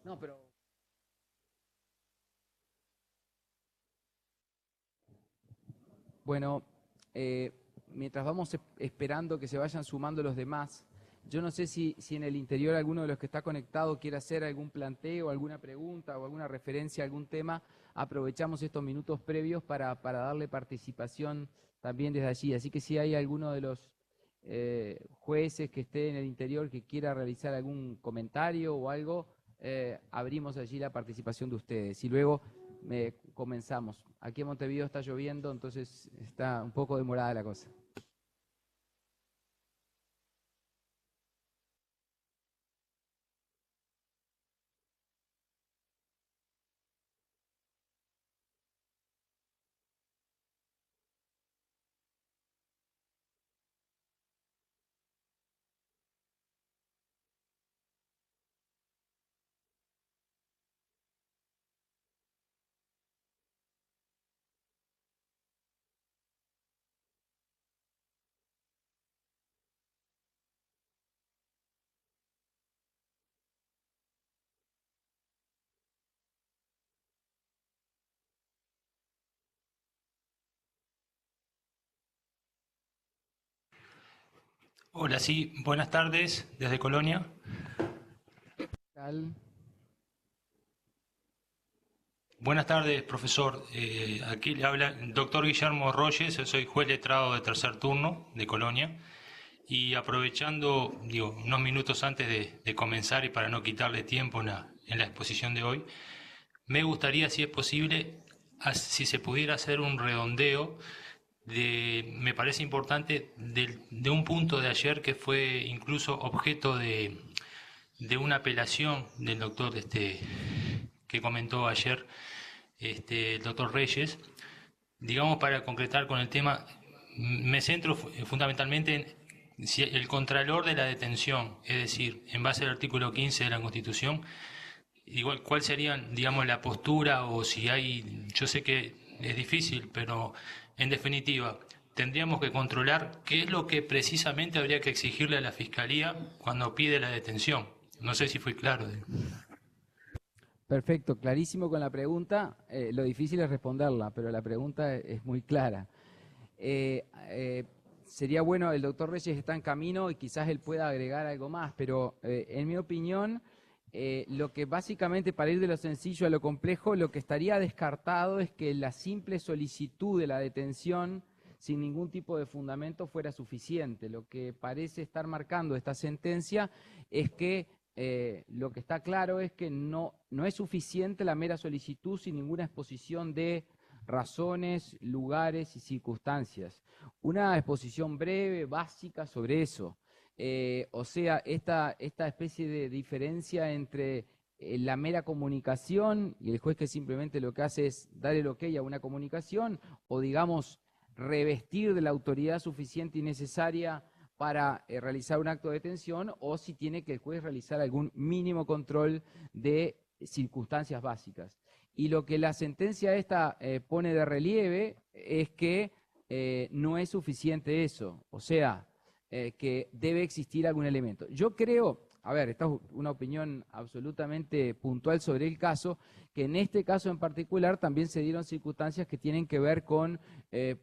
No, pero bueno, eh, mientras vamos esperando que se vayan sumando los demás, yo no sé si en el interior alguno de los que está conectado quiere hacer algún planteo, alguna pregunta o alguna referencia a algún tema. Aprovechamos estos minutos previos para darle participación también desde allí. Así que si hay alguno de los jueces que esté en el interior que quiera realizar algún comentario o algo, abrimos allí la participación de ustedes. Y luego comenzamos. Aquí en Montevideo está lloviendo, entonces está un poco demorada la cosa. Hola, sí, buenas tardes desde Colonia. Tal. Buenas tardes, profesor. Aquí le habla el doctor Guillermo Royes, yo soy juez letrado de tercer turno de Colonia. Y aprovechando, digo, unos minutos antes de comenzar y para no quitarle tiempo en la exposición de hoy, me gustaría, si es posible, si se pudiera hacer un redondeo me parece importante, de un punto de ayer que fue incluso objeto de una apelación del doctor que comentó ayer el doctor Reyes. Digamos, para concretar con el tema, me centro fundamentalmente en si el contralor de la detención, es decir, en base al artículo 15 de la Constitución, igual cuál sería, digamos, la postura o si hay, yo sé que es difícil, pero en definitiva, tendríamos que controlar qué es lo que precisamente habría que exigirle a la Fiscalía cuando pide la detención. No sé si fui claro. Perfecto, clarísimo con la pregunta. Lo difícil es responderla, pero la pregunta es muy clara. Eh, eh, Sería bueno, el doctor Reyes está en camino y quizás él pueda agregar algo más, pero en mi opinión, lo que básicamente para ir de lo sencillo a lo complejo, lo que estaría descartado es que la simple solicitud de la detención sin ningún tipo de fundamento fuera suficiente. Lo que parece estar marcando esta sentencia es que lo que está claro es que no es suficiente la mera solicitud sin ninguna exposición de razones, lugares y circunstancias. Una exposición breve, básica sobre eso. O sea, esta especie de diferencia entre la mera comunicación y el juez que simplemente lo que hace es dar el ok a una comunicación o digamos revestir de la autoridad suficiente y necesaria para realizar un acto de detención o si tiene que el juez realizar algún mínimo control de circunstancias básicas. Y lo que la sentencia esta pone de relieve es que no es suficiente eso, o sea, que debe existir algún elemento. Yo creo, a ver, esta es una opinión absolutamente puntual sobre el caso, que en este caso en particular también se dieron circunstancias que tienen que ver con,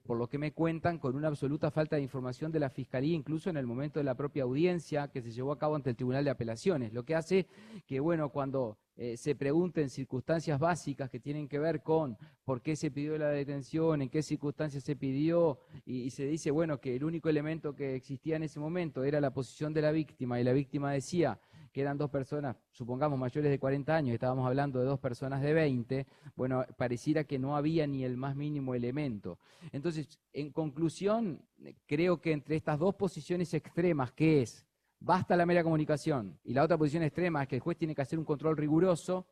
por lo que me cuentan, con una absoluta falta de información de la Fiscalía, incluso en el momento de la propia audiencia que se llevó a cabo ante el Tribunal de Apelaciones, lo que hace que, bueno, cuando se pregunten circunstancias básicas que tienen que ver con por qué se pidió la detención, en qué circunstancias se pidió, y se dice, bueno, que el único elemento que existía en ese momento era la posición de la víctima, y la víctima decía que eran dos personas, supongamos mayores de 40 años, estábamos hablando de dos personas de 20, bueno, pareciera que no había ni el más mínimo elemento. Entonces, en conclusión, creo que entre estas dos posiciones extremas, que es basta la mera comunicación, y la otra posición extrema es que el juez tiene que hacer un control riguroso,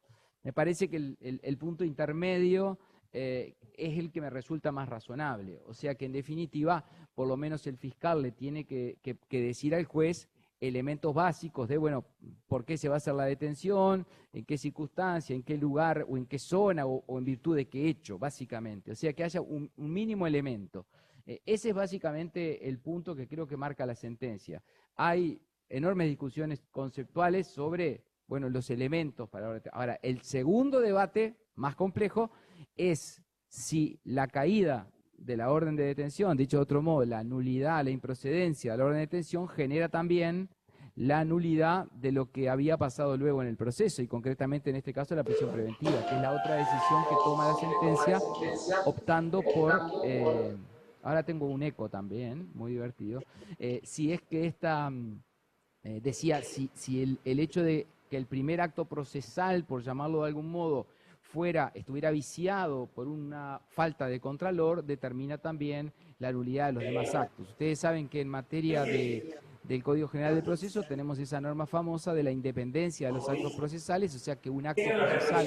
me parece que el punto intermedio es el que me resulta más razonable. O sea que en definitiva, por lo menos el fiscal le tiene que decir al juez elementos básicos de, bueno, por qué se va a hacer la detención, en qué circunstancia, en qué lugar o en qué zona o en virtud de qué hecho, básicamente. O sea que haya un mínimo elemento. Ese es básicamente el punto que creo que marca la sentencia. Hay enormes discusiones conceptuales sobre bueno, los elementos para... Ahora, el segundo debate, más complejo, es si la caída de la orden de detención, dicho de otro modo, la nulidad, la improcedencia de la orden de detención genera también la nulidad de lo que había pasado luego en el proceso, y concretamente en este caso la prisión preventiva, que es la otra decisión que toma la sentencia, optando por... ahora tengo un eco también, muy divertido, si es que esta... decía, si el hecho de que el primer acto procesal, por llamarlo de algún modo, estuviera viciado por una falta de contralor, determina también la nulidad de los demás actos. Ustedes saben que en materia del Código General del Proceso tenemos esa norma famosa de la independencia de los actos procesales, o sea que un acto procesal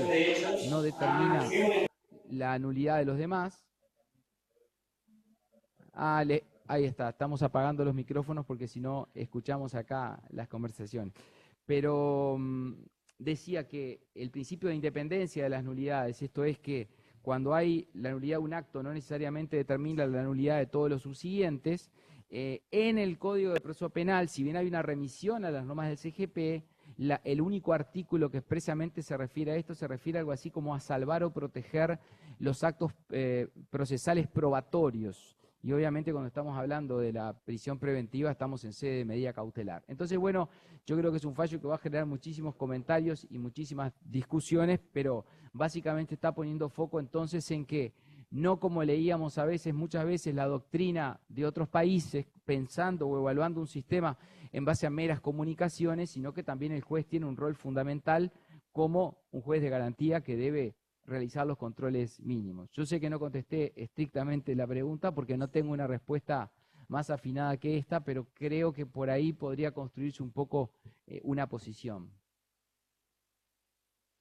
no determina la nulidad de los demás. Ahí está, estamos apagando los micrófonos porque si no escuchamos acá las conversaciones. Pero decía que el principio de independencia de las nulidades, esto es que cuando hay la nulidad de un acto no necesariamente determina la nulidad de todos los subsiguientes. En el Código de Proceso Penal, si bien hay una remisión a las normas del CGP, el único artículo que expresamente se refiere a esto se refiere a algo así como a salvar o proteger los actos procesales probatorios. Y obviamente cuando estamos hablando de la prisión preventiva estamos en sede de medida cautelar. Entonces, bueno, yo creo que es un fallo que va a generar muchísimos comentarios y muchísimas discusiones, pero básicamente está poniendo foco entonces en que no como leíamos muchas veces la doctrina de otros países, pensando o evaluando un sistema en base a meras comunicaciones, sino que también el juez tiene un rol fundamental como un juez de garantía que debe realizar los controles mínimos. Yo sé que no contesté estrictamente la pregunta porque no tengo una respuesta más afinada que esta, pero creo que por ahí podría construirse un poco una posición.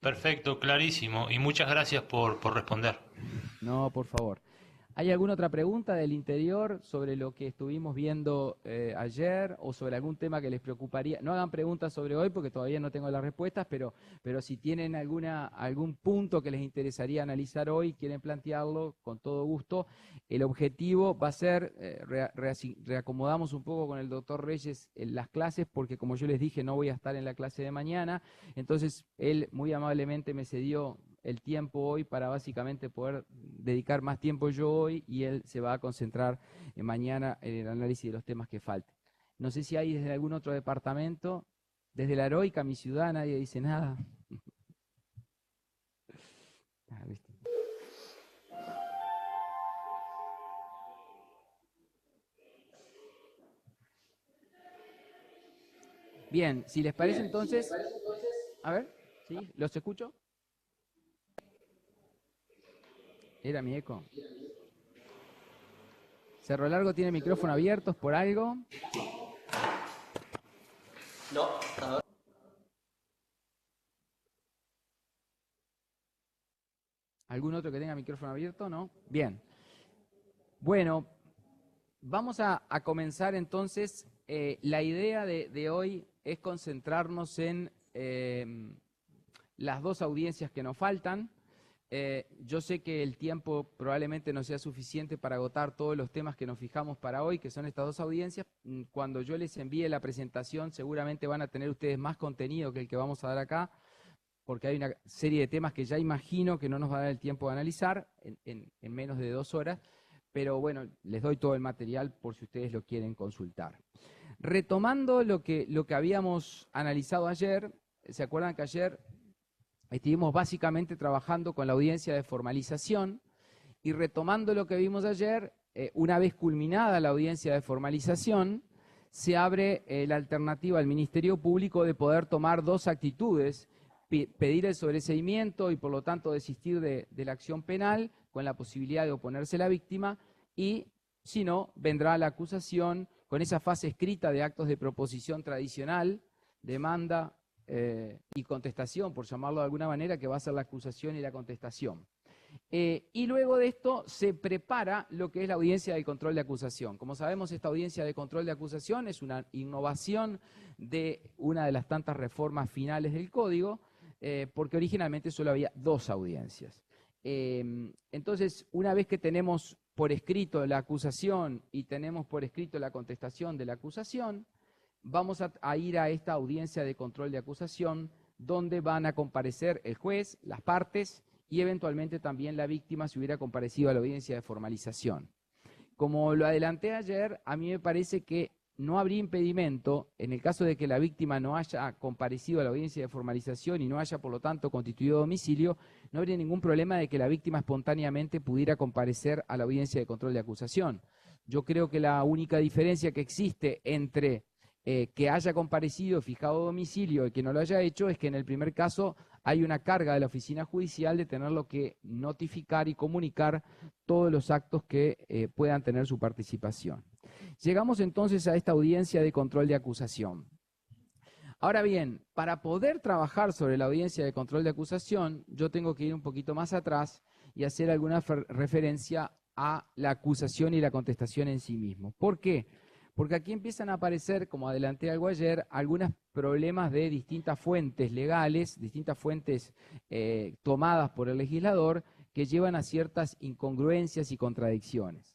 Perfecto, clarísimo. Y muchas gracias por responder. No, por favor. ¿Hay alguna otra pregunta del interior sobre lo que estuvimos viendo ayer o sobre algún tema que les preocuparía? No hagan preguntas sobre hoy porque todavía no tengo las respuestas, pero si tienen algún punto que les interesaría analizar hoy, quieren plantearlo, con todo gusto. El objetivo va a ser, reacomodamos un poco con el doctor Reyes en las clases porque como yo les dije no voy a estar en la clase de mañana, entonces él muy amablemente me cedió el tiempo hoy para básicamente poder dedicar más tiempo yo hoy y él se va a concentrar mañana en el análisis de los temas que falten. No sé si hay desde algún otro departamento, desde la heroica, mi ciudad, nadie dice nada. Bien, si les parece entonces, a ver, ¿sí? ¿Los escucho? Era mi eco. Cerro Largo tiene micrófono abiertos por algo. No, a ver. ¿Algún otro que tenga micrófono abierto? ¿No? Bien. Bueno, vamos a comenzar entonces. La idea de hoy es concentrarnos en las dos audiencias que nos faltan. Yo sé que el tiempo probablemente no sea suficiente para agotar todos los temas que nos fijamos para hoy, que son estas dos audiencias. Cuando yo les envíe la presentación, seguramente van a tener ustedes más contenido que el que vamos a dar acá, porque hay una serie de temas que ya imagino que no nos va a dar el tiempo de analizar en menos de 2 horas, pero bueno, les doy todo el material por si ustedes lo quieren consultar. Retomando lo que habíamos analizado ayer, ¿se acuerdan que ayer estuvimos básicamente trabajando con la audiencia de formalización? Y retomando lo que vimos ayer, una vez culminada la audiencia de formalización, se abre la alternativa al Ministerio Público de poder tomar dos actitudes: pedir el sobreseimiento y por lo tanto desistir de la acción penal con la posibilidad de oponerse a la víctima, y si no, vendrá la acusación con esa fase escrita de actos de proposición tradicional, demanda y contestación, por llamarlo de alguna manera, que va a ser la acusación y la contestación. Y luego de esto se prepara lo que es la audiencia de control de acusación. Como sabemos, esta audiencia de control de acusación es una innovación de una de las tantas reformas finales del Código, porque originalmente solo había 2 audiencias. Entonces, una vez que tenemos por escrito la acusación y tenemos por escrito la contestación de la acusación, vamos a ir a esta audiencia de control de acusación donde van a comparecer el juez, las partes y eventualmente también la víctima si hubiera comparecido a la audiencia de formalización. Como lo adelanté ayer, a mí me parece que no habría impedimento, en el caso de que la víctima no haya comparecido a la audiencia de formalización y no haya, por lo tanto, constituido domicilio, no habría ningún problema de que la víctima espontáneamente pudiera comparecer a la audiencia de control de acusación. Yo creo que la única diferencia que existe entre que haya comparecido, fijado domicilio y que no lo haya hecho es que en el primer caso hay una carga de la oficina judicial de tenerlo que notificar y comunicar todos los actos que puedan tener su participación. Llegamos entonces a esta audiencia de control de acusación. Ahora bien, para poder trabajar sobre la audiencia de control de acusación, yo tengo que ir un poquito más atrás y hacer alguna referencia a la acusación y la contestación en sí mismo. ¿Por qué? Porque aquí empiezan a aparecer, como adelanté algo ayer, algunos problemas de distintas fuentes legales, distintas fuentes tomadas por el legislador, que llevan a ciertas incongruencias y contradicciones.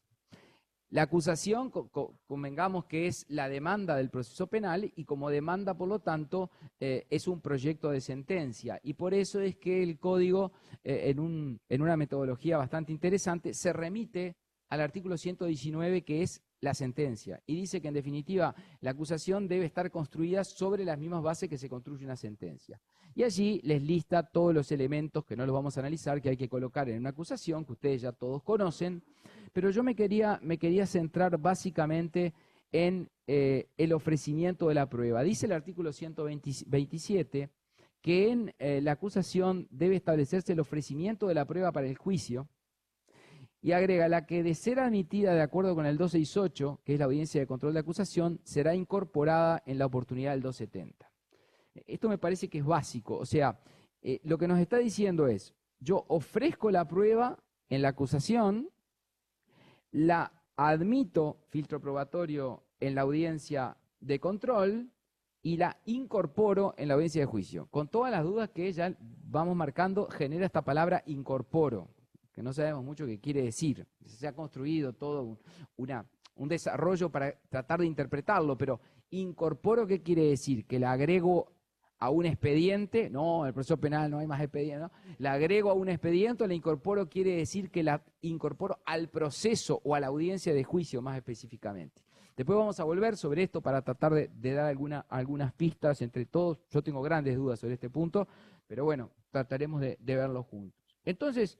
La acusación, convengamos que es la demanda del proceso penal y como demanda, por lo tanto, es un proyecto de sentencia. Y por eso es que el Código, en una metodología bastante interesante, se remite al artículo 119, que es la sentencia. Y dice que, en definitiva, la acusación debe estar construida sobre las mismas bases que se construye una sentencia. Y allí les lista todos los elementos, que no los vamos a analizar, que hay que colocar en una acusación, que ustedes ya todos conocen. Pero yo me quería centrar básicamente en el ofrecimiento de la prueba. Dice el artículo 127 que en la acusación debe establecerse el ofrecimiento de la prueba para el juicio y agrega la que de ser admitida de acuerdo con el 268, que es la audiencia de control de acusación, será incorporada en la oportunidad del 270. Esto me parece que es básico, o sea, lo que nos está diciendo es, yo ofrezco la prueba en la acusación, la admito, filtro probatorio, en la audiencia de control y la incorporo en la audiencia de juicio. Con todas las dudas que ya vamos marcando, genera esta palabra incorporo, que no sabemos mucho qué quiere decir. Se ha construido todo un desarrollo para tratar de interpretarlo, pero incorporo, ¿qué quiere decir? Que la agrego a un expediente, no, en el proceso penal no hay más expediente, ¿no? La agrego a un expediente, la incorporo quiere decir que la incorporo al proceso o a la audiencia de juicio más específicamente. Después vamos a volver sobre esto para tratar de dar algunas pistas entre todos. Yo tengo grandes dudas sobre este punto, pero bueno, trataremos de verlo juntos. Entonces,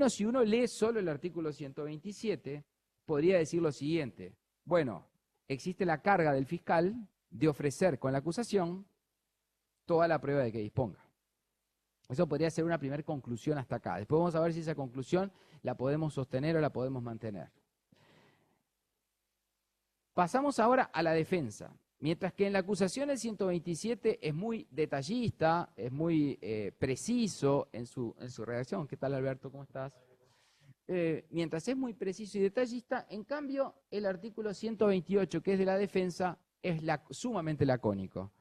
si uno lee solo el artículo 127, podría decir lo siguiente. Bueno, existe la carga del fiscal de ofrecer con la acusación toda la prueba de que disponga. Eso podría ser una primera conclusión hasta acá. Después vamos a ver si esa conclusión la podemos sostener o la podemos mantener. Pasamos ahora a la defensa. Mientras que en la acusación el 127 es muy detallista, es muy preciso en su redacción. ¿Qué tal, Alberto? ¿Cómo estás? Mientras es muy preciso y detallista, en cambio el artículo 128, que es de la defensa, es sumamente lacónico.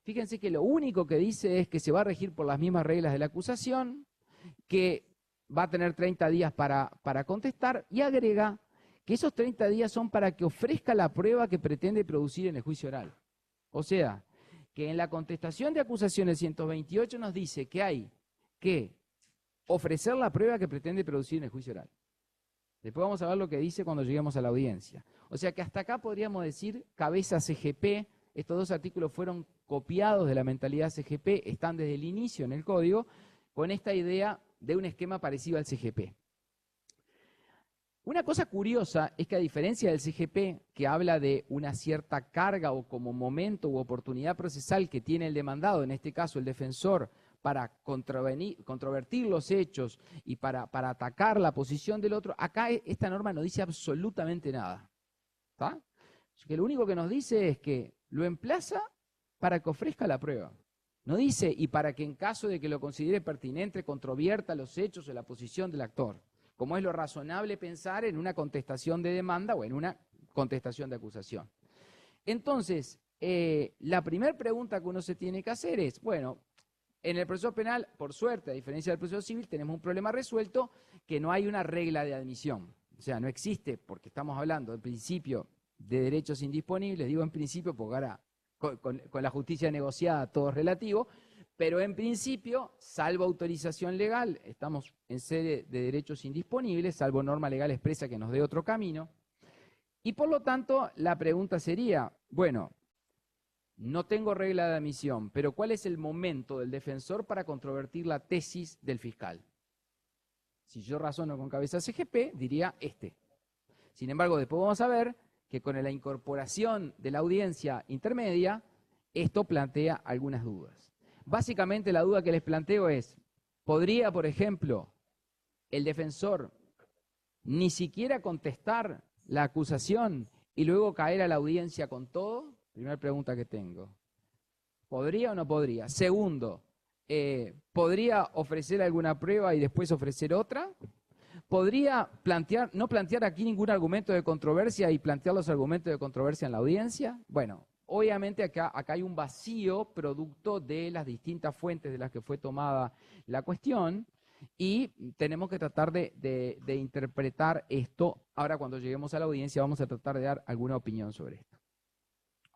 Fíjense que lo único que dice es que se va a regir por las mismas reglas de la acusación, que va a tener 30 días para contestar, y agrega que esos 30 días son para que ofrezca la prueba que pretende producir en el juicio oral. O sea, que en la contestación de acusación el 128 nos dice que hay que ofrecer la prueba que pretende producir en el juicio oral. Después vamos a ver lo que dice cuando lleguemos a la audiencia. O sea que hasta acá podríamos decir cabeza CGP. Estos dos artículos fueron copiados de la mentalidad CGP, están desde el inicio en el código, con esta idea de un esquema parecido al CGP. Una cosa curiosa es que, a diferencia del CGP, que habla de una cierta carga o como momento u oportunidad procesal que tiene el demandado, en este caso el defensor, para controvertir los hechos y para atacar la posición del otro, acá esta norma no dice absolutamente nada. ¿Está? Que lo único que nos dice es que lo emplaza para que ofrezca la prueba. No dice, y para que en caso de que lo considere pertinente, controvierta los hechos o la posición del actor, como es lo razonable pensar en una contestación de demanda o en una contestación de acusación. Entonces, la primera pregunta que uno se tiene que hacer es, bueno, en el proceso penal, por suerte, a diferencia del proceso civil, tenemos un problema resuelto, que no hay una regla de admisión. O sea, no existe, porque estamos hablando del principio de derechos indisponibles, digo en principio porque ahora con la justicia negociada todo es relativo, Pero en principio, salvo autorización legal, estamos en sede de derechos indisponibles, salvo norma legal expresa que nos dé otro camino. Y por lo tanto, la pregunta sería, bueno, no tengo regla de admisión, pero ¿cuál es el momento del defensor para controvertir la tesis del fiscal? Si yo razono con cabeza CGP, diría este. Sin embargo, después vamos a ver que con la incorporación de la audiencia intermedia, esto plantea algunas dudas. Básicamente la duda que les planteo es, ¿podría, por ejemplo, el defensor ni siquiera contestar la acusación y luego caer a la audiencia con todo? Primera pregunta que tengo. ¿Podría o no podría? Segundo, ¿podría ofrecer alguna prueba y después ofrecer otra? ¿Podría no plantear aquí ningún argumento de controversia y plantear los argumentos de controversia en la audiencia? Bueno, obviamente acá hay un vacío producto de las distintas fuentes de las que fue tomada la cuestión y tenemos que tratar de interpretar esto. Ahora cuando lleguemos a la audiencia vamos a tratar de dar alguna opinión sobre esto.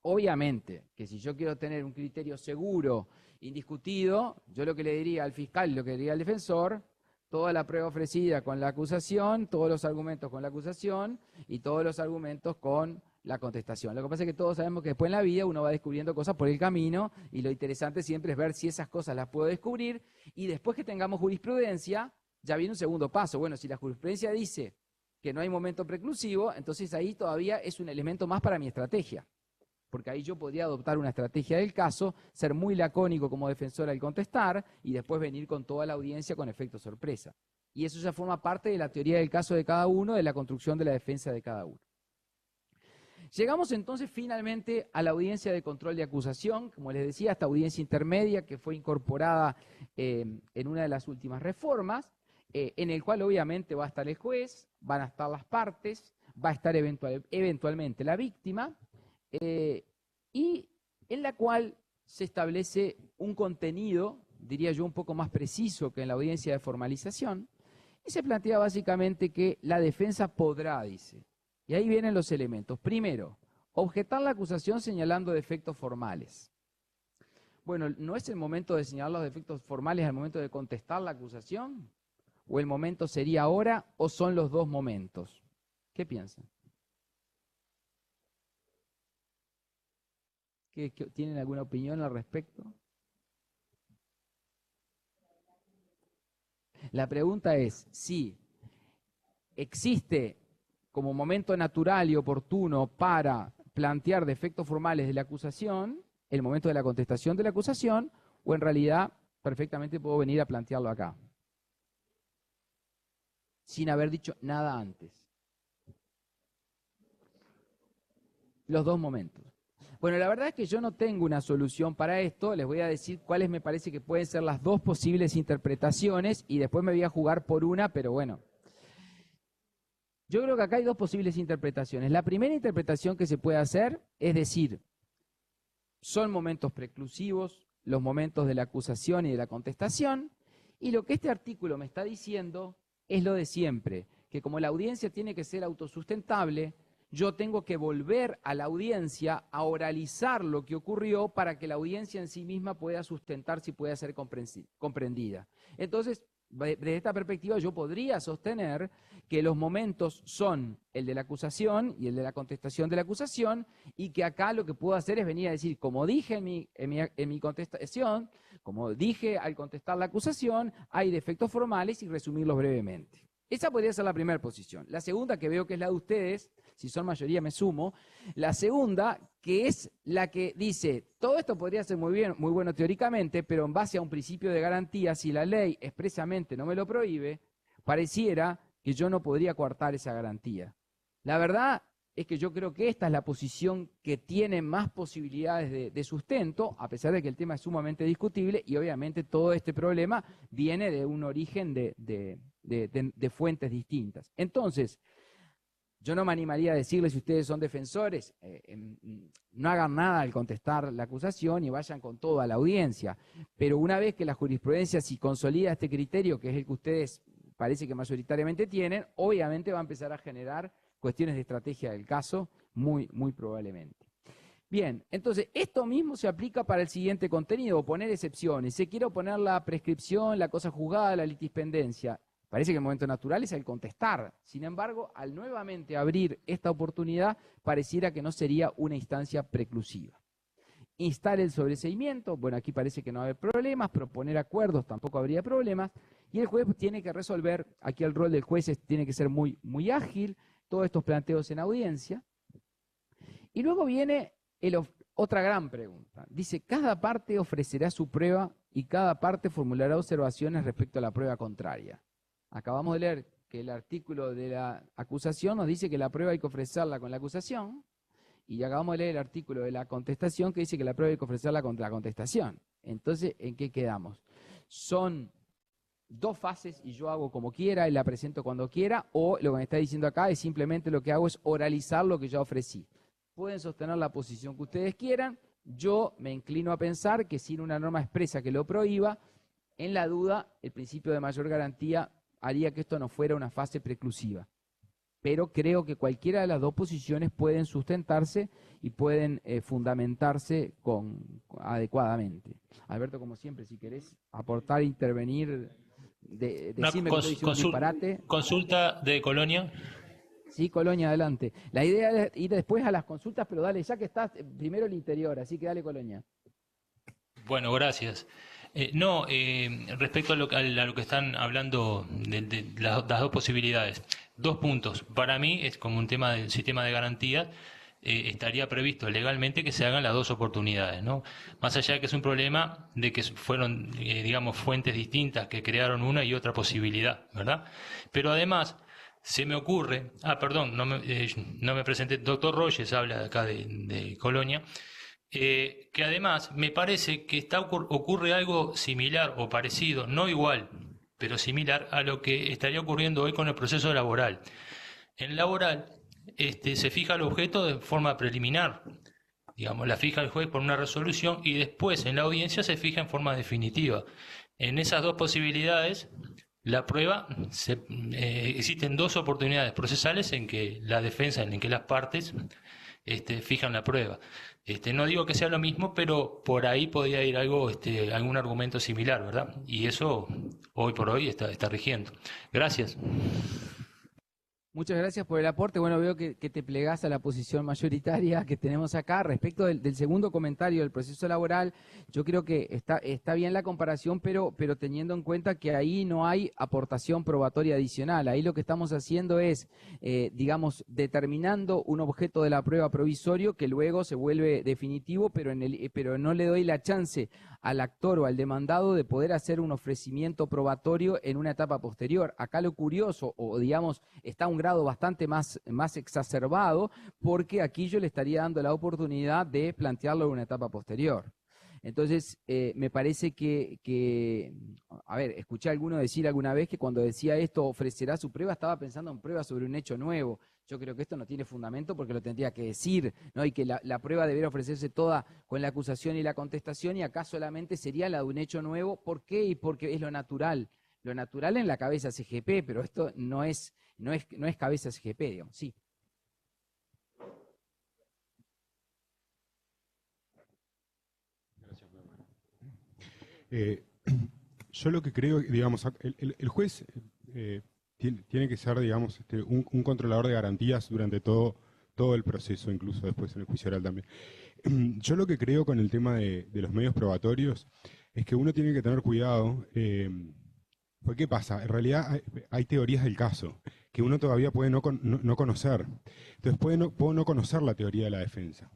Obviamente que si yo quiero tener un criterio seguro, indiscutido, yo lo que le diría al fiscal y lo que le diría al defensor, toda la prueba ofrecida con la acusación, todos los argumentos con la acusación y todos los argumentos con la contestación. Lo que pasa es que todos sabemos que después en la vida uno va descubriendo cosas por el camino y lo interesante siempre es ver si esas cosas las puedo descubrir y después que tengamos jurisprudencia, ya viene un segundo paso. Bueno, si la jurisprudencia dice que no hay momento preclusivo, entonces ahí todavía es un elemento más para mi estrategia. Porque ahí yo podría adoptar una estrategia del caso, ser muy lacónico como defensor al contestar y después venir con toda la audiencia con efecto sorpresa. Y eso ya forma parte de la teoría del caso de cada uno, de la construcción de la defensa de cada uno. Llegamos entonces finalmente a la audiencia de control de acusación, como les decía, esta audiencia intermedia que fue incorporada en una de las últimas reformas, en el cual obviamente va a estar el juez, van a estar las partes, va a estar eventualmente la víctima, y en la cual se establece un contenido, diría yo, un poco más preciso que en la audiencia de formalización, y se plantea básicamente que la defensa podrá, dice, y ahí vienen los elementos. Primero, objetar la acusación señalando defectos formales. Bueno, ¿no es el momento de señalar los defectos formales al momento de contestar la acusación? ¿O el momento sería ahora o son los dos momentos? ¿Qué piensan? ¿Tienen alguna opinión al respecto? La pregunta es si existe como momento natural y oportuno para plantear defectos formales de la acusación, el momento de la contestación de la acusación, o en realidad perfectamente puedo venir a plantearlo acá, sin haber dicho nada antes. Los dos momentos. Bueno, la verdad es que yo no tengo una solución para esto, les voy a decir cuáles me parece que pueden ser las dos posibles interpretaciones y después me voy a jugar por una, pero bueno. Yo creo que acá hay dos posibles interpretaciones. La primera interpretación que se puede hacer es decir, son momentos preclusivos, los momentos de la acusación y de la contestación, y lo que este artículo me está diciendo es lo de siempre, que como la audiencia tiene que ser autosustentable, yo tengo que volver a la audiencia a oralizar lo que ocurrió para que la audiencia en sí misma pueda sustentarse y pueda ser comprendida. Entonces, desde esta perspectiva yo podría sostener que los momentos son el de la acusación y el de la contestación de la acusación y que acá lo que puedo hacer es venir a decir, como dije en mi contestación, como dije al contestar la acusación, hay defectos formales y resumirlos brevemente. Esa podría ser la primera posición. La segunda, que veo que es la de ustedes, si son mayoría me sumo, la segunda, que es la que dice, todo esto podría ser muy bien, muy bueno teóricamente, pero en base a un principio de garantía, si la ley expresamente no me lo prohíbe, pareciera que yo no podría coartar esa garantía. La verdad es que yo creo que esta es la posición que tiene más posibilidades de sustento, a pesar de que el tema es sumamente discutible y obviamente todo este problema viene de un origen de fuentes distintas. Entonces, yo no me animaría a decirles, si ustedes son defensores, no hagan nada al contestar la acusación y vayan con todo a la audiencia. Pero una vez que la jurisprudencia si consolida este criterio, que es el que ustedes parece que mayoritariamente tienen, obviamente va a empezar a generar cuestiones de estrategia del caso, muy probablemente. Bien, entonces esto mismo se aplica para el siguiente contenido, oponer excepciones. Se quiere oponer la prescripción, la cosa juzgada, la litispendencia. Parece que el momento natural es el contestar. Sin embargo, al nuevamente abrir esta oportunidad, pareciera que no sería una instancia preclusiva. Instar el sobreseimiento, bueno, aquí parece que no va a haber problemas, proponer acuerdos tampoco habría problemas, y el juez tiene que resolver, aquí el rol del juez tiene que ser muy, muy ágil, todos estos planteos en audiencia. Y luego viene otra gran pregunta. Dice, cada parte ofrecerá su prueba y cada parte formulará observaciones respecto a la prueba contraria. Acabamos de leer que el artículo de la acusación nos dice que la prueba hay que ofrecerla con la acusación, y acabamos de leer el artículo de la contestación que dice que la prueba hay que ofrecerla contra la contestación. Entonces, ¿en qué quedamos? Son dos fases y yo hago como quiera y la presento cuando quiera, o lo que me está diciendo acá es simplemente lo que hago es oralizar lo que ya ofrecí. Pueden sostener la posición que ustedes quieran, yo me inclino a pensar que sin una norma expresa que lo prohíba, en la duda, el principio de mayor garantía haría que esto no fuera una fase preclusiva. Pero creo que cualquiera de las dos posiciones pueden sustentarse y pueden fundamentarse adecuadamente. Alberto, como siempre, si querés aportar, intervenir, decirme que estoy diciendo un disparate. Consulta de Colonia. Sí, Colonia, adelante. La idea es ir después a las consultas, pero dale, ya que estás primero el interior, así que dale, Colonia. Bueno, gracias. Respecto a lo que están hablando de las dos posibilidades, 2 puntos. Para mí, es como un tema del sistema de garantías, estaría previsto legalmente que se hagan las dos oportunidades, ¿no? Más allá de que es un problema de que fueron, digamos, fuentes distintas que crearon una y otra posibilidad, ¿verdad? Pero además, se me ocurre, no me presenté, doctor Royes habla de acá de Colonia, que además me parece que ocurre algo similar o parecido, no igual, pero similar a lo que estaría ocurriendo hoy con el proceso laboral. En laboral se fija el objeto de forma preliminar, digamos, la fija el juez por una resolución y después en la audiencia se fija en forma definitiva. En esas dos posibilidades, la prueba, existen 2 oportunidades procesales en que la defensa, en que las partes fijan la prueba. No digo que sea lo mismo, pero por ahí podría ir algún argumento similar, ¿verdad? Y eso hoy por hoy está rigiendo. Gracias. Muchas gracias por el aporte. Bueno, veo que te plegás a la posición mayoritaria que tenemos acá. Respecto del segundo comentario del proceso laboral, yo creo que está bien la comparación, pero teniendo en cuenta que ahí no hay aportación probatoria adicional. Ahí lo que estamos haciendo es, digamos, determinando un objeto de la prueba provisorio que luego se vuelve definitivo, pero no le doy la chance al actor o al demandado de poder hacer un ofrecimiento probatorio en una etapa posterior. Acá lo curioso, o digamos, está a un grado bastante más exacerbado, porque aquí yo le estaría dando la oportunidad de plantearlo en una etapa posterior. Entonces, me parece a ver, escuché a alguno decir alguna vez que cuando decía esto, ofrecerá su prueba, estaba pensando en pruebas sobre un hecho nuevo. Yo creo que esto no tiene fundamento porque lo tendría que decir, ¿no? Y que la prueba debería ofrecerse toda con la acusación y la contestación, y acá solamente sería la de un hecho nuevo. ¿Por qué? Y porque es lo natural. Lo natural en la cabeza CGP, pero esto no es cabeza CGP, digamos, sí. Yo lo que creo, digamos, el juez tiene que ser, digamos, un controlador de garantías durante todo el proceso, incluso después en el juicio oral también. Yo lo que creo con el tema de los medios probatorios es que uno tiene que tener cuidado, porque ¿qué pasa? En realidad hay teorías del caso que uno todavía puede no conocer. Entonces puedo no conocer la teoría de la defensa.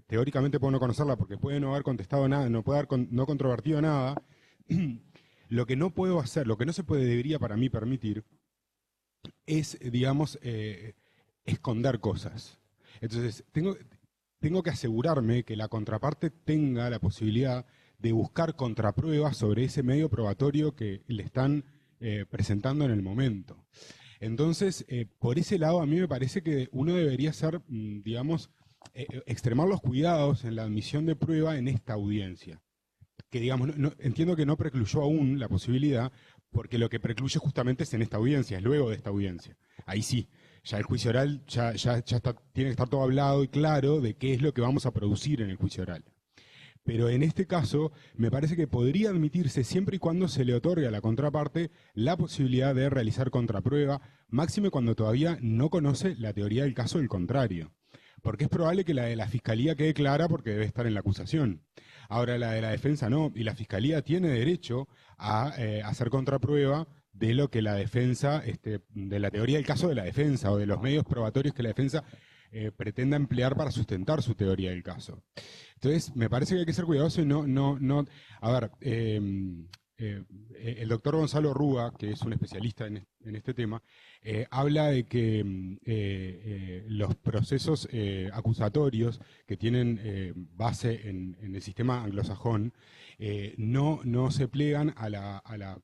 Teóricamente puedo no conocerla porque puede no haber contestado nada, no controvertido nada. Lo que no puedo hacer, lo que no debería para mí permitir es, digamos, esconder cosas. Entonces, tengo que asegurarme que la contraparte tenga la posibilidad de buscar contrapruebas sobre ese medio probatorio que le están presentando en el momento. Entonces, por ese lado, a mí me parece que uno debería ser, digamos, extremar los cuidados en la admisión de prueba en esta audiencia. Que, digamos, entiendo que no precluyó aún la posibilidad, porque lo que precluye justamente es en esta audiencia, es luego de esta audiencia. Ahí sí, Ya el juicio oral tiene que estar todo hablado y claro de qué es lo que vamos a producir en el juicio oral. Pero en este caso, me parece que podría admitirse siempre y cuando se le otorgue a la contraparte la posibilidad de realizar contraprueba, máxime cuando todavía no conoce la teoría del caso del contrario. Porque es probable que la de la Fiscalía quede clara porque debe estar en la acusación. Ahora la de la defensa no, y la Fiscalía tiene derecho a hacer contraprueba de lo que la defensa, de la teoría del caso de la defensa o de los medios probatorios que la defensa pretenda emplear para sustentar su teoría del caso. Entonces, me parece que hay que ser cuidadoso y no. A ver, el doctor Gonzalo Rúa, que es un especialista en este tema, habla de que los procesos acusatorios que tienen base en el sistema anglosajón no se plegan a la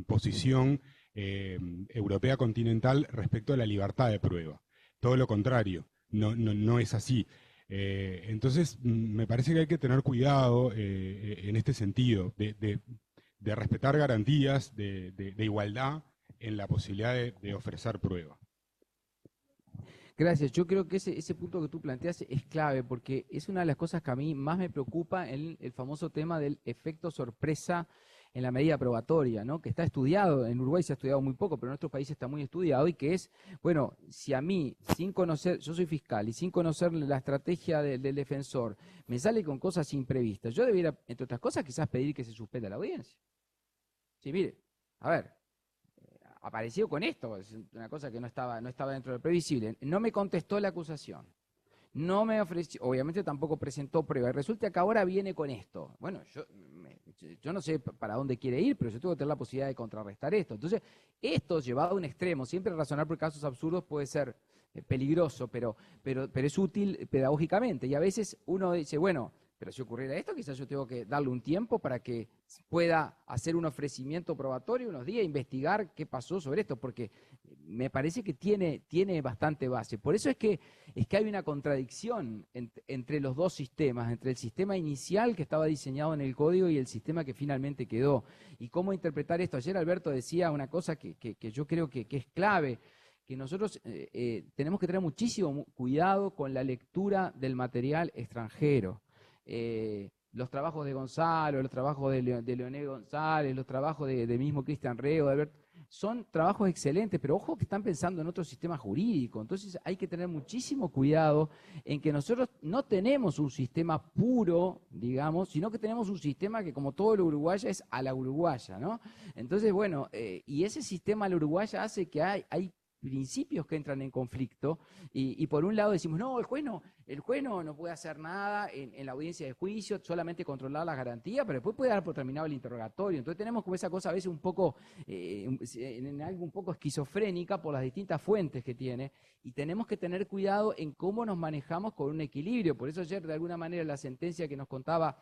posición europea continental respecto a la libertad de prueba. Todo lo contrario, no es así. Entonces, me parece que hay que tener cuidado en este sentido, de respetar garantías de igualdad en la posibilidad de ofrecer prueba. Gracias. Yo creo que ese punto que tú planteas es clave porque es una de las cosas que a mí más me preocupa en el famoso tema del efecto sorpresa en la medida probatoria, ¿no? Que está estudiado, en Uruguay se ha estudiado muy poco, pero en otros países está muy estudiado y que es, bueno, si a mí, sin conocer, yo soy fiscal y sin conocer la estrategia del defensor, me sale con cosas imprevistas, yo debiera, entre otras cosas, quizás pedir que se suspenda la audiencia. Sí, mire, a ver, apareció con esto, es una cosa que no estaba dentro del previsible, no me contestó la acusación. No me ofreció, obviamente tampoco presentó prueba. Y resulta que ahora viene con esto. Bueno, yo no sé para dónde quiere ir, pero yo tengo que tener la posibilidad de contrarrestar esto. Entonces, esto llevado a un extremo, siempre razonar por casos absurdos puede ser peligroso, pero es útil pedagógicamente. Y a veces uno dice, bueno, pero si ocurriera esto, quizás yo tengo que darle un tiempo para que pueda hacer un ofrecimiento probatorio unos días, investigar qué pasó sobre esto, porque me parece que tiene bastante base. Por eso es que hay una contradicción entre los dos sistemas, entre el sistema inicial que estaba diseñado en el código y el sistema que finalmente quedó. Y cómo interpretar esto. Ayer Alberto decía una cosa que yo creo que es clave, que nosotros tenemos que tener muchísimo cuidado con la lectura del material extranjero. Los trabajos de Gonzalo, los trabajos de Leonel González, los trabajos de mismo Cristian Reo, de Alberto, son trabajos excelentes, pero ojo que están pensando en otro sistema jurídico. Entonces hay que tener muchísimo cuidado en que nosotros no tenemos un sistema puro, digamos, sino que tenemos un sistema que, como todo lo uruguaya, es a la uruguaya, ¿no? Entonces, bueno, y ese sistema a la uruguaya hace que hay principios que entran en conflicto y por un lado decimos, no, el juez no puede hacer nada en la audiencia de juicio, solamente controlar las garantías, pero después puede dar por terminado el interrogatorio. Entonces tenemos como esa cosa a veces un poco, en algo un poco esquizofrénica por las distintas fuentes que tiene y tenemos que tener cuidado en cómo nos manejamos con un equilibrio. Por eso ayer de alguna manera la sentencia que nos contaba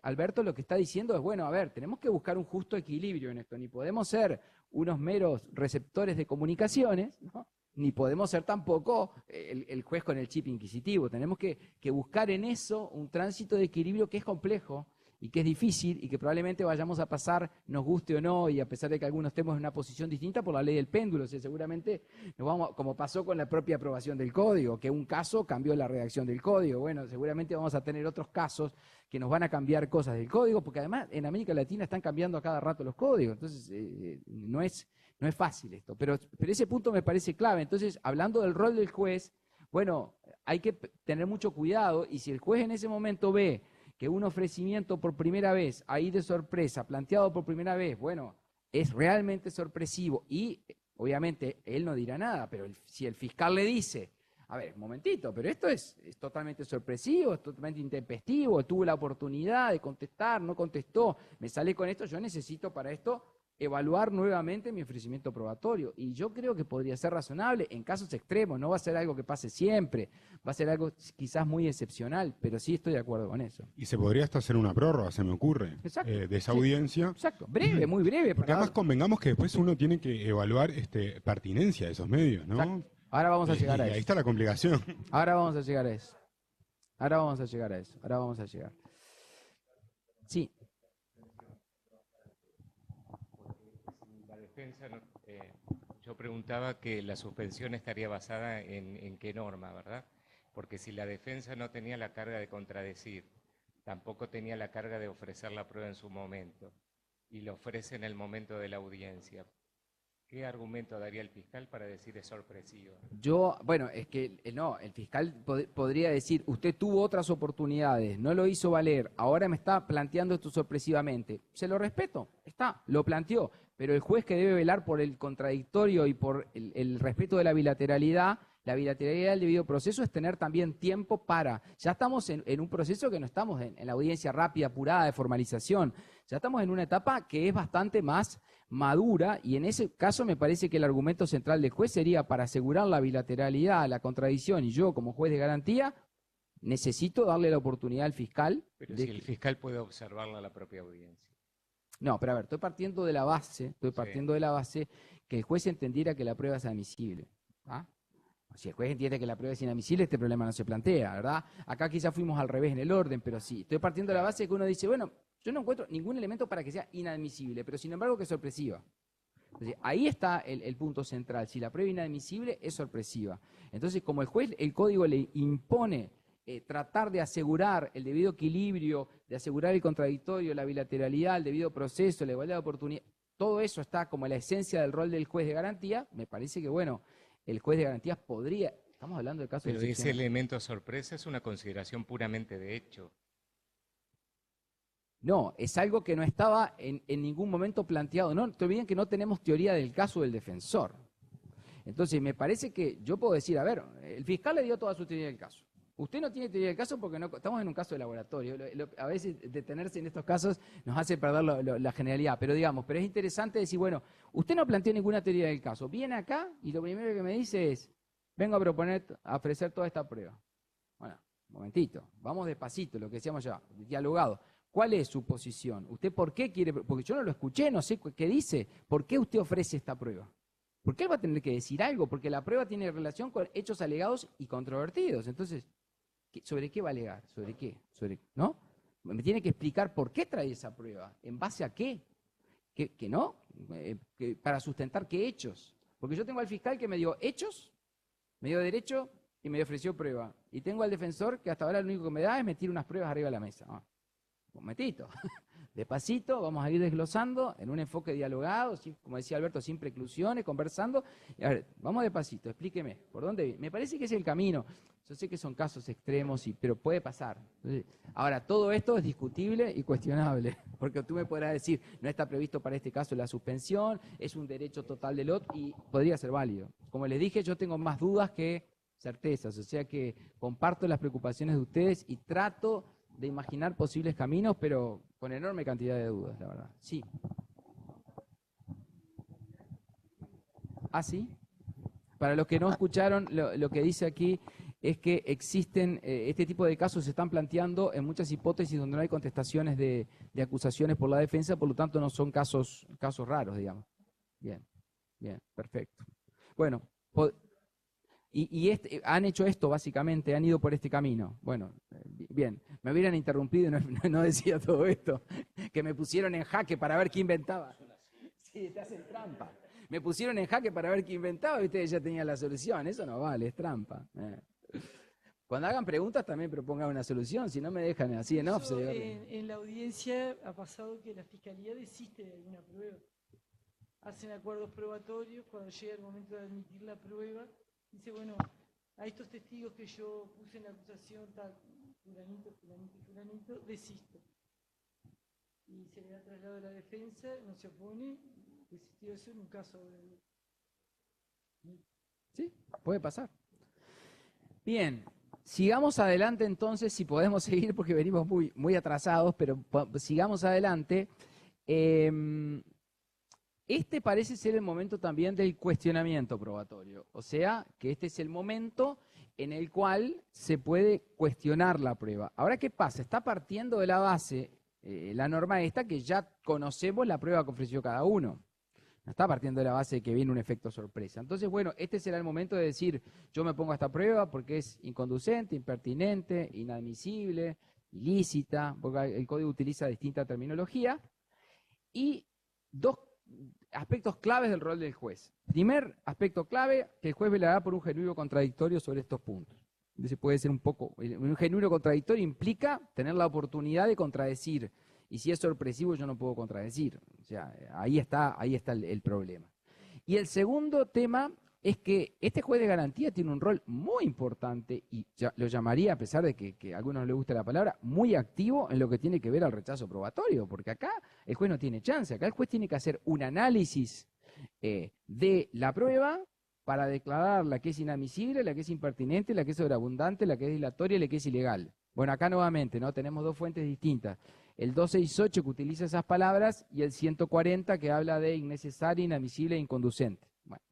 Alberto lo que está diciendo es, bueno, a ver, tenemos que buscar un justo equilibrio en esto, ni podemos ser unos meros receptores de comunicaciones, ¿no? Ni podemos ser tampoco el juez con el chip inquisitivo. Tenemos que buscar en eso un tránsito de equilibrio que es complejo y que es difícil y que probablemente vayamos a pasar, nos guste o no, y a pesar de que algunos estemos en una posición distinta por la ley del péndulo. O sea, seguramente nos vamos, como pasó con la propia aprobación del código, que un caso cambió la redacción del código. Bueno, seguramente vamos a tener otros casos que nos van a cambiar cosas del código, porque además en América Latina están cambiando a cada rato los códigos. Entonces, no es fácil esto. Pero ese punto me parece clave. Entonces, hablando del rol del juez, bueno, hay que tener mucho cuidado y si el juez en ese momento ve que un ofrecimiento por primera vez, ahí de sorpresa, planteado por primera vez, bueno, es realmente sorpresivo y obviamente él no dirá nada, pero si el fiscal le dice, a ver, un momentito, pero esto es totalmente sorpresivo, es totalmente intempestivo, tuve la oportunidad de contestar, no contestó, me sale con esto, yo necesito para esto evaluar nuevamente mi ofrecimiento probatorio. Y yo creo que podría ser razonable en casos extremos, no va a ser algo que pase siempre, va a ser algo quizás muy excepcional, pero sí estoy de acuerdo con eso. Y se podría hasta hacer una prórroga, se me ocurre, de esa audiencia. Exacto, breve, muy breve. Porque además convengamos que después uno tiene que evaluar pertinencia de esos medios, ¿no? Exacto. Ahora vamos a llegar a eso. Ahí está la complicación. Ahora vamos a llegar a eso. Ahora vamos a llegar a eso. Ahora vamos a llegar. Sí. Yo preguntaba que la suspensión estaría basada en qué norma, ¿verdad? Porque si la defensa no tenía la carga de contradecir, tampoco tenía la carga de ofrecer la prueba en su momento, y lo ofrece en el momento de la audiencia, ¿qué argumento daría el fiscal para decir es sorpresivo? Bueno, es que no, el fiscal podría decir, usted tuvo otras oportunidades, no lo hizo valer, ahora me está planteando esto sorpresivamente. Se lo respeto, lo planteó, pero el juez que debe velar por el contradictorio y por el respeto de la bilateralidad del debido proceso es tener también tiempo ya estamos en un proceso que no estamos en la audiencia rápida, apurada de formalización, ya estamos en una etapa que es bastante más madura, y en ese caso me parece que el argumento central del juez sería, para asegurar la bilateralidad, la contradicción, y yo como juez de garantía necesito darle la oportunidad al fiscal. Pero si el fiscal puede observarla a la propia audiencia. No, pero a ver, estoy partiendo de la base que el juez entendiera que la prueba es admisible. ¿Ah? Si el juez entiende que la prueba es inadmisible, este problema no se plantea, ¿verdad? Acá quizás fuimos al revés en el orden, pero sí, estoy partiendo de la base que uno dice, bueno, yo no encuentro ningún elemento para que sea inadmisible, pero sin embargo que es sorpresiva. Entonces, ahí está el punto central. Si la prueba es inadmisible, es sorpresiva. Entonces, como el juez, el código le impone tratar de asegurar el debido equilibrio, de asegurar el contradictorio, la bilateralidad, el debido proceso, la igualdad de oportunidad, todo eso está como la esencia del rol del juez de garantía, me parece que, bueno, el juez de garantías podría, estamos hablando del caso de excepción. Pero ese elemento sorpresa es una consideración puramente de hecho. No, es algo que no estaba en ningún momento planteado. No te olviden que no tenemos teoría del caso del defensor. Entonces, me parece que yo puedo decir, a ver, el fiscal le dio toda su teoría del caso. Usted no tiene teoría del caso porque no, estamos en un caso de laboratorio. A veces detenerse en estos casos nos hace perder la generalidad. Pero es interesante decir, bueno, usted no planteó ninguna teoría del caso. Viene acá y lo primero que me dice es, vengo a ofrecer toda esta prueba. Bueno, un momentito, vamos despacito, lo que decíamos ya, dialogado. ¿Cuál es su posición? ¿Usted por qué quiere? Porque yo no lo escuché, no sé qué dice. ¿Por qué usted ofrece esta prueba? Porque él va a tener que decir algo, porque la prueba tiene relación con hechos alegados y controvertidos. Entonces, ¿sobre qué va a alegar? ¿Sobre qué? ¿No? Me tiene que explicar por qué trae esa prueba, en base a qué. ¿Que no? Para sustentar qué hechos. Porque yo tengo al fiscal que me dio hechos, me dio derecho y me ofreció prueba. Y tengo al defensor que hasta ahora lo único que me da es meter unas pruebas arriba de la mesa. Un momentito. Despacito, vamos a ir desglosando en un enfoque dialogado, como decía Alberto, sin preclusiones, conversando. A ver, vamos despacito, explíqueme, ¿por dónde? Me parece que es el camino. Yo sé que son casos extremos, pero puede pasar. Ahora, todo esto es discutible y cuestionable, porque tú me podrás decir, no está previsto para este caso la suspensión, es un derecho total del otro, y podría ser válido. Como les dije, yo tengo más dudas que certezas, o sea que comparto las preocupaciones de ustedes y trato de imaginar posibles caminos, pero con enorme cantidad de dudas, la verdad. Sí. ¿Ah, sí? Para los que no escucharon, lo que dice aquí es que existen, este tipo de casos se están planteando en muchas hipótesis donde no hay contestaciones de acusaciones por la defensa, por lo tanto no son casos raros, digamos. Bien, perfecto. Bueno, han hecho esto básicamente, han ido por este camino. Bueno, bien, me hubieran interrumpido y no decía todo esto, que me pusieron en jaque para ver qué inventaba. Sí, te hacen trampa. Me pusieron en jaque para ver qué inventaba y ustedes ya tenían la solución. Eso no vale, es trampa. Cuando hagan preguntas también propongan una solución, si no me dejan así en off. En la audiencia ha pasado que la Fiscalía desiste de alguna prueba. Hacen acuerdos probatorios, cuando llega el momento de admitir la prueba, dice, bueno, a estos testigos que yo puse en la acusación, tal, fulanito, desisto. Y se le da traslado a la defensa, no se opone, desistió eso en un caso de... Sí, puede pasar. Bien, sigamos adelante entonces, si podemos seguir, porque venimos muy atrasados, pero sigamos adelante. Este parece ser el momento también del cuestionamiento probatorio, o sea, que este es el momento en el cual se puede cuestionar la prueba. Ahora, ¿qué pasa? Está partiendo de la base, la norma esta, que ya conocemos la prueba que ofreció cada uno. No está partiendo de la base de que viene un efecto sorpresa. Entonces, bueno, este será el momento de decir, yo me pongo a esta prueba porque es inconducente, impertinente, inadmisible, ilícita, porque el código utiliza distinta terminología, y aspectos claves del rol del juez. Primer aspecto clave, que el juez velará por un genuino contradictorio sobre estos puntos. Entonces puede ser un genuino contradictorio implica tener la oportunidad de contradecir, y si es sorpresivo yo no puedo contradecir. O sea, ahí está el problema. Y el segundo tema es que este juez de garantía tiene un rol muy importante, y lo llamaría, a pesar de que a algunos no les guste la palabra, muy activo en lo que tiene que ver al rechazo probatorio, porque acá el juez no tiene chance, acá el juez tiene que hacer un análisis de la prueba para declarar la que es inadmisible, la que es impertinente, la que es sobreabundante, la que es dilatoria y la que es ilegal. Bueno, acá nuevamente, ¿no? Tenemos dos fuentes distintas. El 268 que utiliza esas palabras y el 140 que habla de innecesaria, inadmisible e inconducente. Bueno,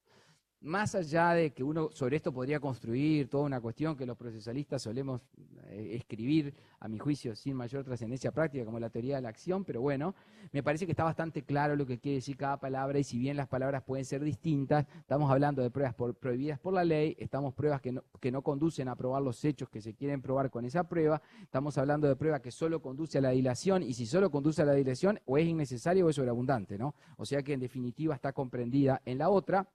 más allá de que uno sobre esto podría construir toda una cuestión que los procesalistas solemos escribir, a mi juicio, sin mayor trascendencia práctica, como la teoría de la acción, pero bueno, me parece que está bastante claro lo que quiere decir cada palabra, y si bien las palabras pueden ser distintas, estamos hablando de pruebas prohibidas por la ley, estamos pruebas que no conducen a probar los hechos que se quieren probar con esa prueba, estamos hablando de prueba que solo conduce a la dilación, y si solo conduce a la dilación, o es innecesario o es sobreabundante, ¿no? O sea que en definitiva está comprendida en la otra.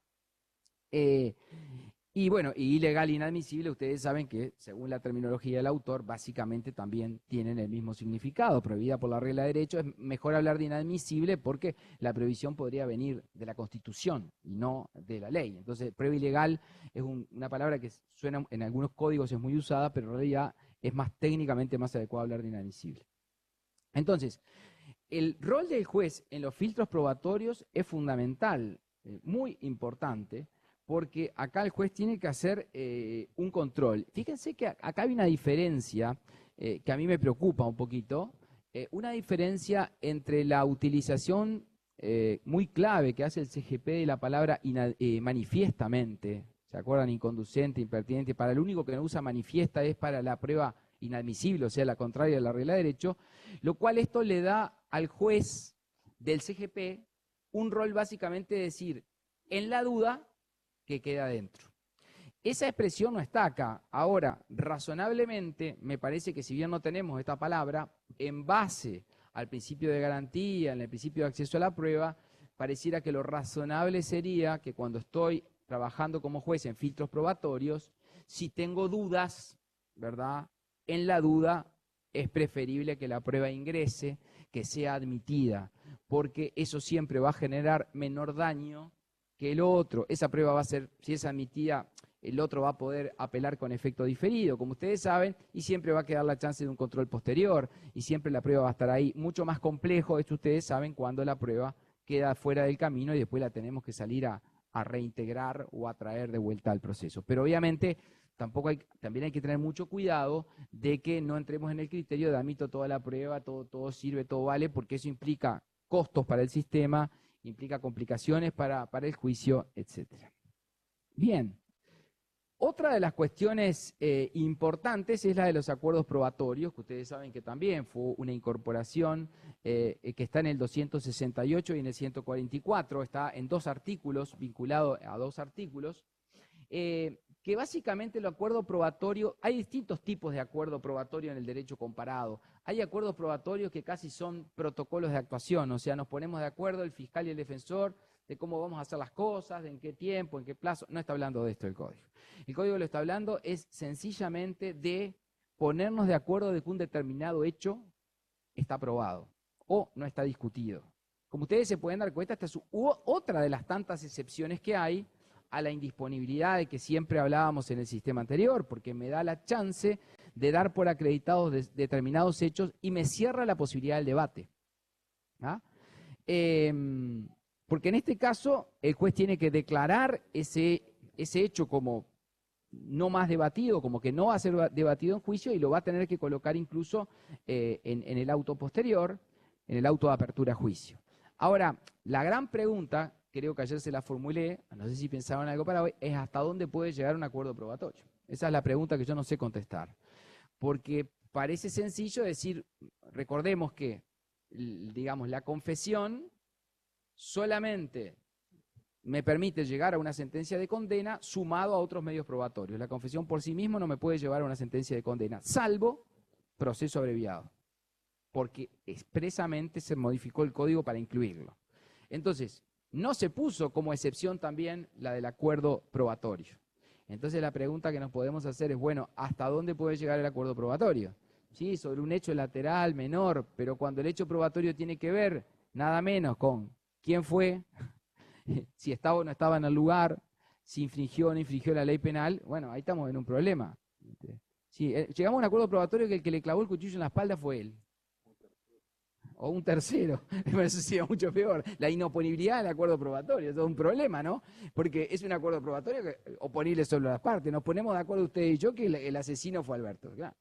Y bueno, y ilegal e inadmisible, ustedes saben que según la terminología del autor, básicamente también tienen el mismo significado. Prohibida por la regla de derecho, es mejor hablar de inadmisible porque la prohibición podría venir de la Constitución y no de la ley. Entonces, prueba ilegal es una palabra que suena en algunos códigos, es muy usada, pero en realidad es más técnicamente más adecuado hablar de inadmisible. Entonces, el rol del juez en los filtros probatorios es fundamental, muy importante, porque acá el juez tiene que hacer un control. Fíjense que acá hay una diferencia que a mí me preocupa un poquito, una diferencia entre la utilización muy clave que hace el CGP de la palabra manifiestamente, ¿se acuerdan? Inconducente, impertinente, para lo único que no usa manifiesta es para la prueba inadmisible, o sea, la contraria de la regla de derecho, lo cual esto le da al juez del CGP un rol básicamente de decir, en la duda, que queda dentro. Esa expresión no está acá. Ahora, razonablemente, me parece que si bien no tenemos esta palabra, en base al principio de garantía, en el principio de acceso a la prueba, pareciera que lo razonable sería que cuando estoy trabajando como juez en filtros probatorios, si tengo dudas, ¿verdad? En la duda es preferible que la prueba ingrese, que sea admitida, porque eso siempre va a generar menor daño que el otro. Esa prueba va a ser, si es admitida, el otro va a poder apelar con efecto diferido, como ustedes saben, y siempre va a quedar la chance de un control posterior, y siempre la prueba va a estar ahí. Mucho más complejo, esto ustedes saben, cuando la prueba queda fuera del camino y después la tenemos que salir a reintegrar o a traer de vuelta al proceso. Pero obviamente también hay que tener mucho cuidado de que no entremos en el criterio de admito toda la prueba, todo sirve, todo vale, porque eso implica costos para el sistema, implica complicaciones para el juicio, etc. Bien, otra de las cuestiones importantes es la de los acuerdos probatorios, que ustedes saben que también fue una incorporación que está en el 268 y en el 144, está en dos artículos, vinculado a dos artículos, que básicamente el acuerdo probatorio, hay distintos tipos de acuerdo probatorio en el derecho comparado. Hay acuerdos probatorios que casi son protocolos de actuación, o sea, nos ponemos de acuerdo el fiscal y el defensor de cómo vamos a hacer las cosas, de en qué tiempo, en qué plazo. No está hablando de esto el código. El código lo está hablando es sencillamente de ponernos de acuerdo de que un determinado hecho está aprobado o no está discutido. Como ustedes se pueden dar cuenta, esta es otra de las tantas excepciones que hay a la indisponibilidad de que siempre hablábamos en el sistema anterior, porque me da la chance de dar por acreditados determinados hechos y me cierra la posibilidad del debate. ¿Ah? Porque en este caso el juez tiene que declarar ese hecho como no más debatido, como que no va a ser debatido en juicio, y lo va a tener que colocar incluso en el auto posterior, en el auto de apertura a juicio. Ahora, la gran pregunta, creo que ayer se la formulé, no sé si pensaban algo para hoy, es hasta dónde puede llegar un acuerdo probatorio. Esa es la pregunta que yo no sé contestar. Porque parece sencillo decir, recordemos que, digamos, la confesión solamente me permite llegar a una sentencia de condena sumado a otros medios probatorios. La confesión por sí misma no me puede llevar a una sentencia de condena, salvo proceso abreviado, porque expresamente se modificó el código para incluirlo. Entonces, no se puso como excepción también la del acuerdo probatorio. Entonces la pregunta que nos podemos hacer es, bueno, ¿hasta dónde puede llegar el acuerdo probatorio? Sí, sobre un hecho lateral, menor, pero cuando el hecho probatorio tiene que ver nada menos con quién fue, si estaba o no estaba en el lugar, si infringió o no infringió la ley penal, bueno, ahí estamos en un problema. Sí, llegamos a un acuerdo probatorio que el que le clavó el cuchillo en la espalda fue él. O un tercero, eso sería mucho peor. La inoponibilidad del acuerdo probatorio, eso es un problema, ¿no? Porque es un acuerdo probatorio que oponible solo a las partes. Nos ponemos de acuerdo usted y yo que el asesino fue Alberto. Claro.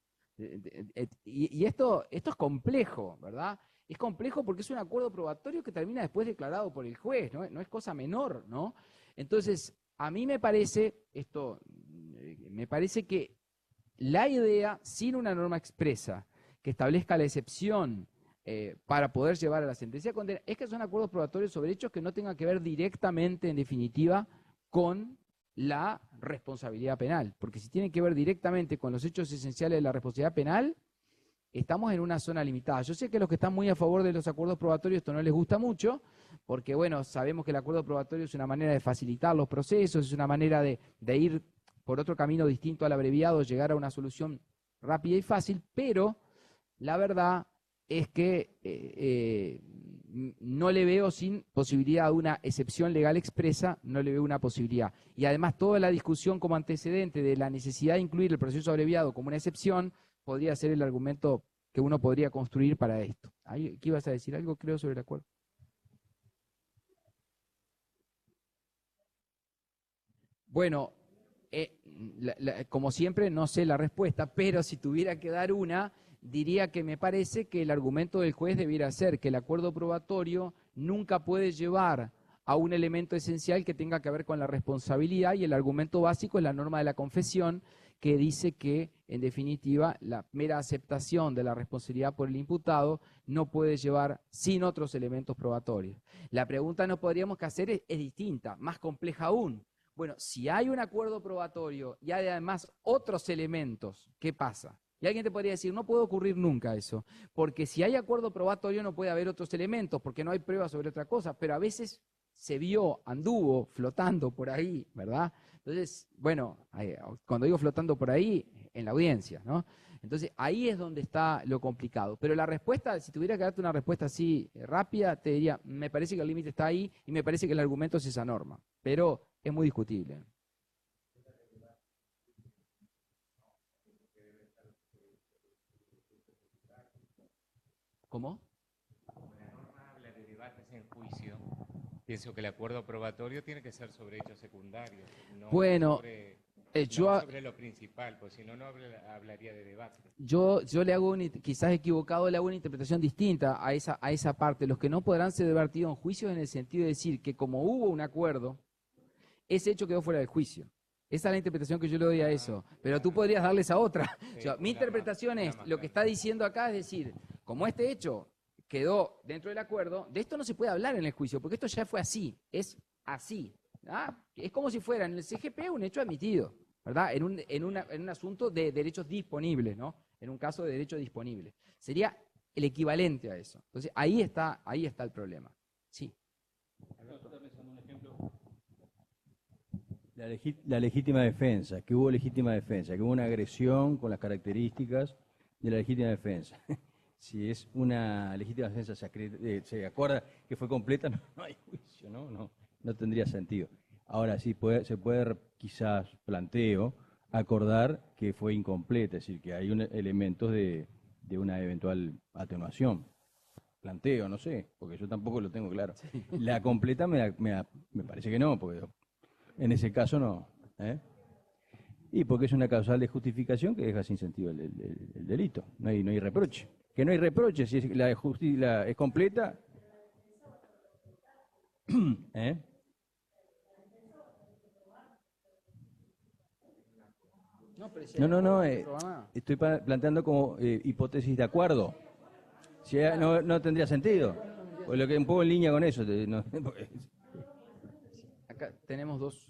Y esto es complejo, ¿verdad? Es complejo porque es un acuerdo probatorio que termina después declarado por el juez, ¿no? No es cosa menor, ¿no? Entonces, a mí me parece que la idea, sin una norma expresa que establezca la excepción para poder llevar a la sentencia de condena, es que son acuerdos probatorios sobre hechos que no tengan que ver directamente, en definitiva, con la responsabilidad penal. Porque si tienen que ver directamente con los hechos esenciales de la responsabilidad penal, estamos en una zona limitada. Yo sé que a los que están muy a favor de los acuerdos probatorios esto no les gusta mucho, porque bueno, sabemos que el acuerdo probatorio es una manera de facilitar los procesos, es una manera de ir por otro camino distinto al abreviado, llegar a una solución rápida y fácil, pero la verdad es que no le veo, sin posibilidad de una excepción legal expresa, no le veo una posibilidad. Y además toda la discusión como antecedente de la necesidad de incluir el proceso abreviado como una excepción podría ser el argumento que uno podría construir para esto. ¿Qué ibas a decir? Algo creo sobre el acuerdo. Bueno, como siempre no sé la respuesta, pero si tuviera que dar una, diría que me parece que el argumento del juez debiera ser que el acuerdo probatorio nunca puede llevar a un elemento esencial que tenga que ver con la responsabilidad, y el argumento básico es la norma de la confesión, que dice que, en definitiva, la mera aceptación de la responsabilidad por el imputado no puede llevar sin otros elementos probatorios. La pregunta que nos podríamos hacer es distinta, más compleja aún. Bueno, si hay un acuerdo probatorio y hay además otros elementos, ¿qué pasa? Y alguien te podría decir, no puede ocurrir nunca eso, porque si hay acuerdo probatorio no puede haber otros elementos, porque no hay pruebas sobre otra cosa, pero a veces anduvo flotando por ahí, ¿verdad? Entonces, bueno, cuando digo flotando por ahí, en la audiencia, ¿no? Entonces, ahí es donde está lo complicado. Pero la respuesta, si tuviera que darte una respuesta así rápida, te diría, me parece que el límite está ahí y me parece que el argumento es esa norma, pero es muy discutible. ¿Cómo? Como la norma habla de debates en juicio, pienso que el acuerdo probatorio tiene que ser sobre hechos secundarios, no sobre lo principal, pues si no, no hablaría de debate. Yo le hago, quizás equivocado, le hago una interpretación distinta a esa parte. Los que no podrán ser debatidos en juicio en el sentido de decir que como hubo un acuerdo, ese hecho quedó fuera del juicio. Esa es la interpretación que yo le doy a eso. Pero tú podrías darle esa otra. O sea, mi interpretación es, lo que está diciendo acá es decir, como este hecho quedó dentro del acuerdo, de esto no se puede hablar en el juicio, porque esto ya fue así, es así. Es como si fuera en el CGP un hecho admitido, ¿verdad? En un asunto de derechos disponibles, ¿no? En un caso de derecho disponible. Sería el equivalente a eso. Entonces, ahí está el problema. Sí. La legítima defensa, que hubo legítima defensa, que hubo una agresión con las características de la legítima defensa. Si es una legítima defensa se acuerda que fue completa, no hay juicio, no tendría sentido. Ahora sí se puede quizás acordar que fue incompleta, es decir, que hay elementos de una eventual atenuación. Planteo, no sé, porque yo tampoco lo tengo claro. Sí. La completa me parece que no, porque en ese caso no. Y porque es una causal de justificación que deja sin sentido el delito. No hay reproche. Que no hay reproche, si la justicia es completa. No, estoy planteando como hipótesis de acuerdo. Si no tendría sentido. Pues lo que un poco en línea con eso. Acá tenemos dos.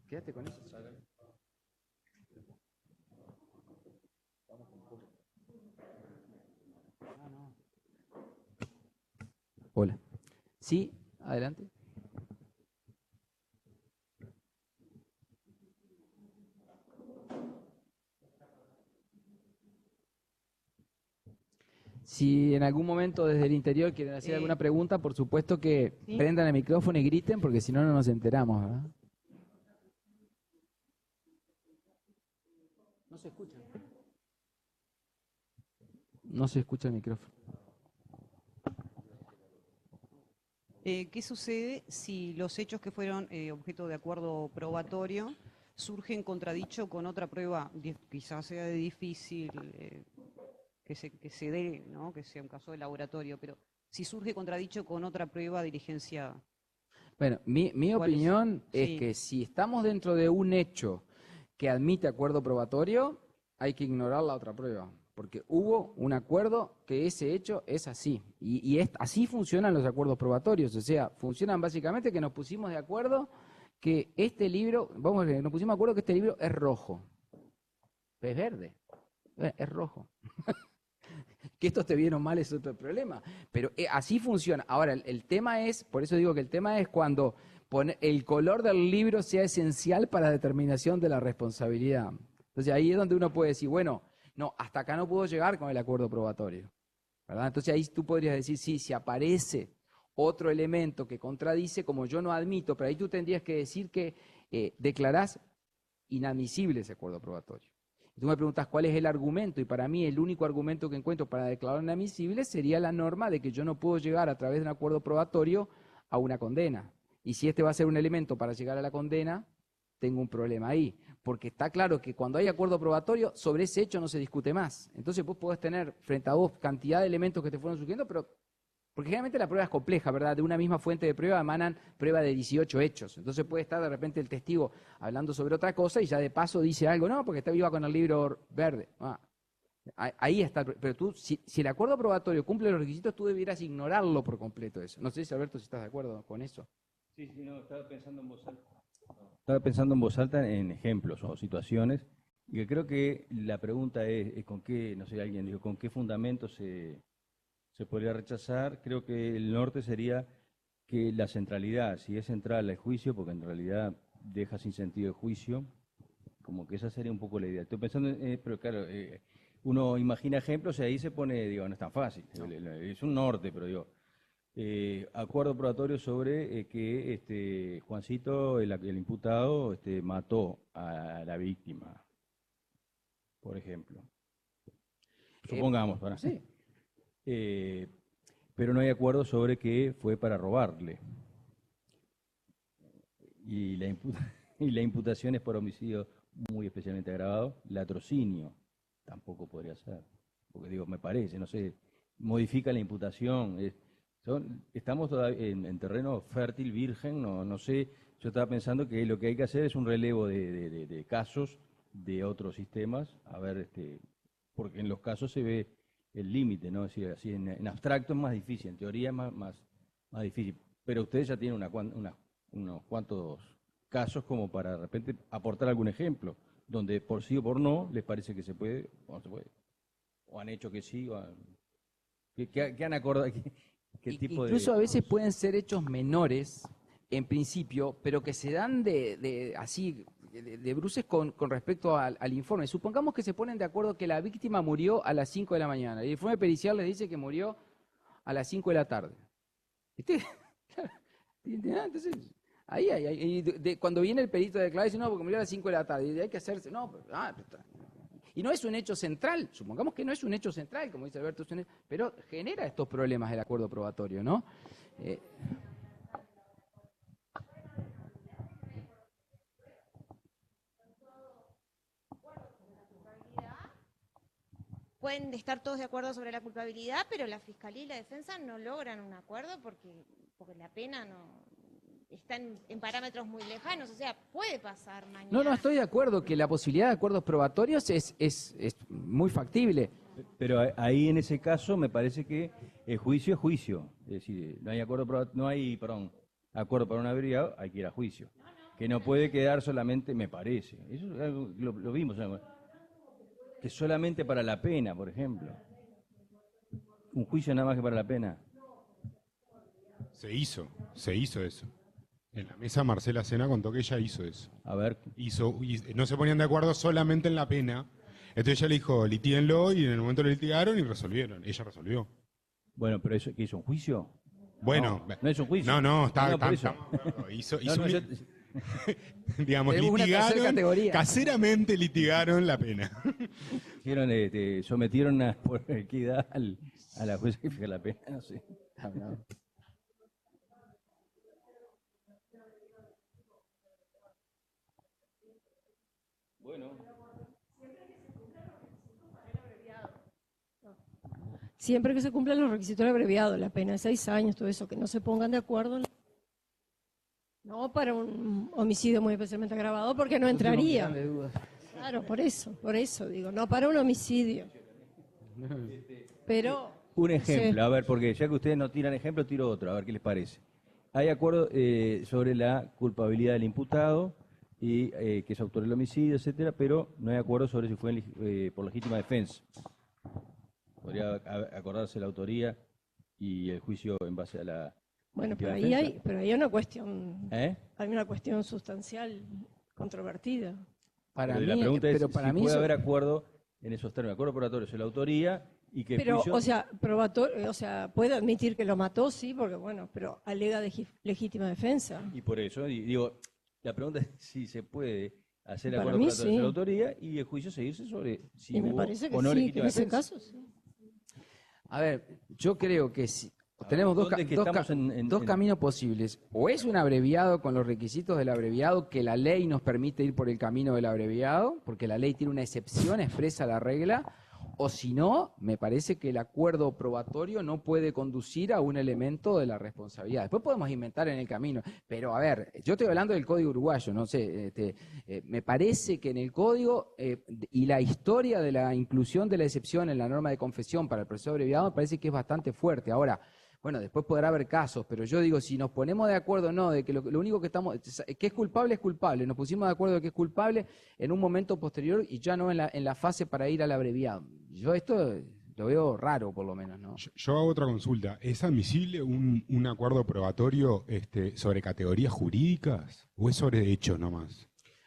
Quédate con eso. Hola. Sí, adelante. Si en algún momento desde el interior quieren hacer alguna pregunta, por supuesto que ¿sí? prendan el micrófono y griten, porque si no, no nos enteramos, ¿verdad? No se escucha. No se escucha el micrófono. ¿Qué sucede si los hechos que fueron objeto de acuerdo probatorio surgen contradicho con otra prueba, quizás sea de difícil que se dé, ¿no? Que sea un caso de laboratorio, pero si surge contradicho con otra prueba diligenciada? Bueno, mi opinión es Sí. que si estamos dentro de un hecho que admite acuerdo probatorio, hay que ignorar la otra prueba, porque hubo un acuerdo que ese hecho es así, y así funcionan los acuerdos probatorios, o sea, funcionan básicamente que nos pusimos de acuerdo que este libro, nos pusimos de acuerdo que este libro es rojo, es verde, es rojo. Que esto esté bien o mal es otro problema, pero así funciona. Ahora, el tema es, por eso digo que el tema es cuando el color del libro sea esencial para la determinación de la responsabilidad. Entonces ahí es donde uno puede decir, bueno, no, hasta acá no puedo llegar con el acuerdo probatorio, ¿verdad? Entonces ahí tú podrías decir, sí, si aparece otro elemento que contradice, como yo no admito, pero ahí tú tendrías que decir que declarás inadmisible ese acuerdo probatorio. Tú me preguntas cuál es el argumento, y para mí el único argumento que encuentro para declarar inadmisible sería la norma de que yo no puedo llegar a través de un acuerdo probatorio a una condena. Y si este va a ser un elemento para llegar a la condena, tengo un problema ahí. Porque está claro que cuando hay acuerdo probatorio, sobre ese hecho no se discute más. Entonces vos podés tener frente a vos cantidad de elementos que te fueron surgiendo, pero porque generalmente la prueba es compleja, ¿verdad? De una misma fuente de prueba emanan prueba de 18 hechos. Entonces puede estar de repente el testigo hablando sobre otra cosa y ya de paso dice algo, no, porque iba con el libro verde. Ahí está. Pero tú, si el acuerdo probatorio cumple los requisitos, tú debieras ignorarlo por completo eso. No sé si, Alberto, si estás de acuerdo con eso. Sí, no, estaba pensando en voz alta. Estaba pensando en voz alta en ejemplos o situaciones, y que creo que la pregunta es con qué, no sé, alguien dijo, con qué fundamento se podría rechazar. Creo que el norte sería que la centralidad, si es central el juicio, porque en realidad deja sin sentido el juicio, como que esa sería un poco la idea. Estoy pensando, pero claro, uno imagina ejemplos y ahí se pone, digo, no es tan fácil, no. Es un norte, pero digo, acuerdo probatorio sobre que Juancito, el imputado, mató a la víctima, por ejemplo. Supongamos, ¿verdad? Sí. Pero no hay acuerdo sobre que fue para robarle. Y la imputación es por homicidio muy especialmente agravado. Latrocinio tampoco podría ser. Porque digo, me parece, no sé, modifica la imputación. Estamos todavía en terreno fértil, virgen, no sé. Yo estaba pensando que lo que hay que hacer es un relevo de casos de otros sistemas, a ver, porque en los casos se ve el límite, ¿no? Es decir, así en abstracto es más difícil, en teoría es más difícil, pero ustedes ya tienen unos cuantos casos como para de repente aportar algún ejemplo, donde por sí o por no les parece que se puede o no se puede, o han hecho que sí, ¿qué han acordado? ¿Qué tipo Incluso a veces pueden ser hechos menores, en principio, pero que se dan de bruces con respecto al informe. Supongamos que se ponen de acuerdo que la víctima murió a las 5 de la mañana. El informe pericial les dice que murió a las 5 de la tarde. Entonces, cuando viene el perito de declarar, dice, no, porque murió a las 5 de la tarde. Y hay que hacerse, no, y no es un hecho central. Supongamos que no es un hecho central, como dice Alberto, pero genera estos problemas el acuerdo probatorio, ¿no? Pueden estar todos de acuerdo sobre la culpabilidad, pero la Fiscalía y la Defensa no logran un acuerdo porque la pena no está en parámetros muy lejanos. O sea, puede pasar mañana. No, estoy de acuerdo que la posibilidad de acuerdos probatorios es muy factible. Pero ahí en ese caso me parece que el juicio es juicio. Es decir, no hay acuerdo para un averiguado, hay que ir a juicio. Que no puede quedar solamente, me parece. Eso es algo, lo vimos. Que solamente para la pena, por ejemplo. Un juicio nada más que para la pena. Se hizo eso. En la mesa Marcela Sena contó que ella hizo eso. A ver. Y no se ponían de acuerdo solamente en la pena. Entonces ella le dijo, litíguenlo, y en el momento lo litigaron y resolvieron. Ella resolvió. Bueno, pero eso, ¿qué hizo? ¿Un juicio? Bueno, no es un juicio. No, por eso. hizo No, yo- digamos, Tenemos una tercera litigaron, categoría. caseramente litigaron la pena. hicieron, sometieron por equidad a la jueza que fija la pena, no sé. Siempre que se cumplan los requisitos del abreviado, la pena de 6 años, todo eso, que no se pongan de acuerdo. No para un homicidio muy especialmente agravado, porque no entraría. Claro, por eso digo, no para un homicidio. Pero... Un ejemplo, sí. a ver, porque ya que ustedes no tiran ejemplo, tiro otro, a ver qué les parece. Hay acuerdo sobre la culpabilidad del imputado y que es autor del homicidio, etcétera, pero no hay acuerdo sobre si fue por legítima defensa. Podría acordarse la autoría y el juicio en base a la Bueno, legítima pero ahí defensa. hay una cuestión, ¿Eh? hay una cuestión sustancial controvertida. Para Pero la mí, pregunta es pero para si mí puede eso- haber acuerdo en esos términos, acuerdo probatorio sobre la autoría y que el Pero, juicio... o sea, probatorio, o sea, puede admitir que lo mató, sí, porque bueno, pero alega de legítima defensa. Y por eso, y digo, la pregunta es si se puede hacer Para acuerdo mí, probatorio sobre sí. la autoría y el juicio seguirse sobre si Y me hubo parece que o no sí, que legítima en ese defensa. caso sí. A ver, yo creo que si ver, tenemos ¿dónde es que estamos dos caminos posibles. O es un abreviado con los requisitos del abreviado, que la ley nos permite ir por el camino del abreviado, porque la ley tiene una excepción expresa a la regla, o si no, me parece que el acuerdo probatorio no puede conducir a un elemento de la responsabilidad. Después podemos inventar en el camino, pero a ver, yo estoy hablando del Código Uruguayo, no sé, me parece que en el Código y la historia de la inclusión de la excepción en la norma de confesión para el proceso abreviado me parece que es bastante fuerte. Ahora, bueno, después podrá haber casos, pero yo digo, si nos ponemos de acuerdo, no, de que lo único que estamos, que es culpable, nos pusimos de acuerdo de que es culpable en un momento posterior y ya no en la fase para ir al abreviado. Yo esto lo veo raro, por lo menos, ¿no? Yo hago otra consulta. ¿Es admisible un acuerdo probatorio sobre categorías jurídicas o es sobre hechos nomás?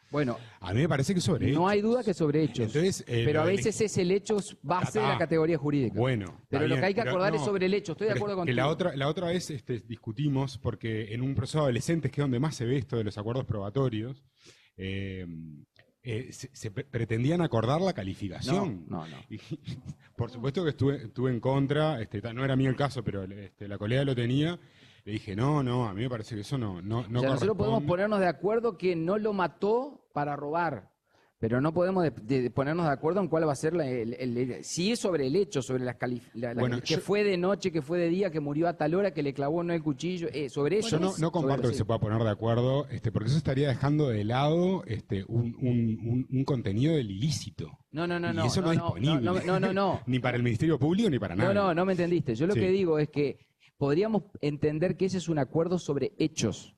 Bueno, a mí me parece que es sobre hechos. No hay duda que sobre hechos, Entonces, pero a lo del- veces es el hecho base de la categoría jurídica. Bueno, pero está lo que hay que bien, acordar pero es sobre el hecho, estoy de pero acuerdo que contigo. la otra vez discutimos, porque en un proceso de adolescentes, que es donde más se ve esto de los acuerdos probatorios, se pretendían acordar la calificación. No. Y, por supuesto que estuve en contra, no era mío el caso, pero la colega lo tenía. Le dije, no, a mí me parece que eso no O sea, nosotros corresponde. podemos ponernos de acuerdo que no lo mató para robar, pero no podemos ponernos de acuerdo en cuál va a ser si es sobre el hecho, sobre Bueno, que fue de noche, que fue de día, que murió a tal hora, que le clavó no el cuchillo, sobre eso. Yo no comparto que se pueda poner de acuerdo, porque eso estaría dejando de lado un contenido del ilícito. No. Y eso no es disponible. No. Ni para el Ministerio Público ni para nadie. No me entendiste. Yo lo Sí. que digo es que podríamos entender que ese es un acuerdo sobre hechos,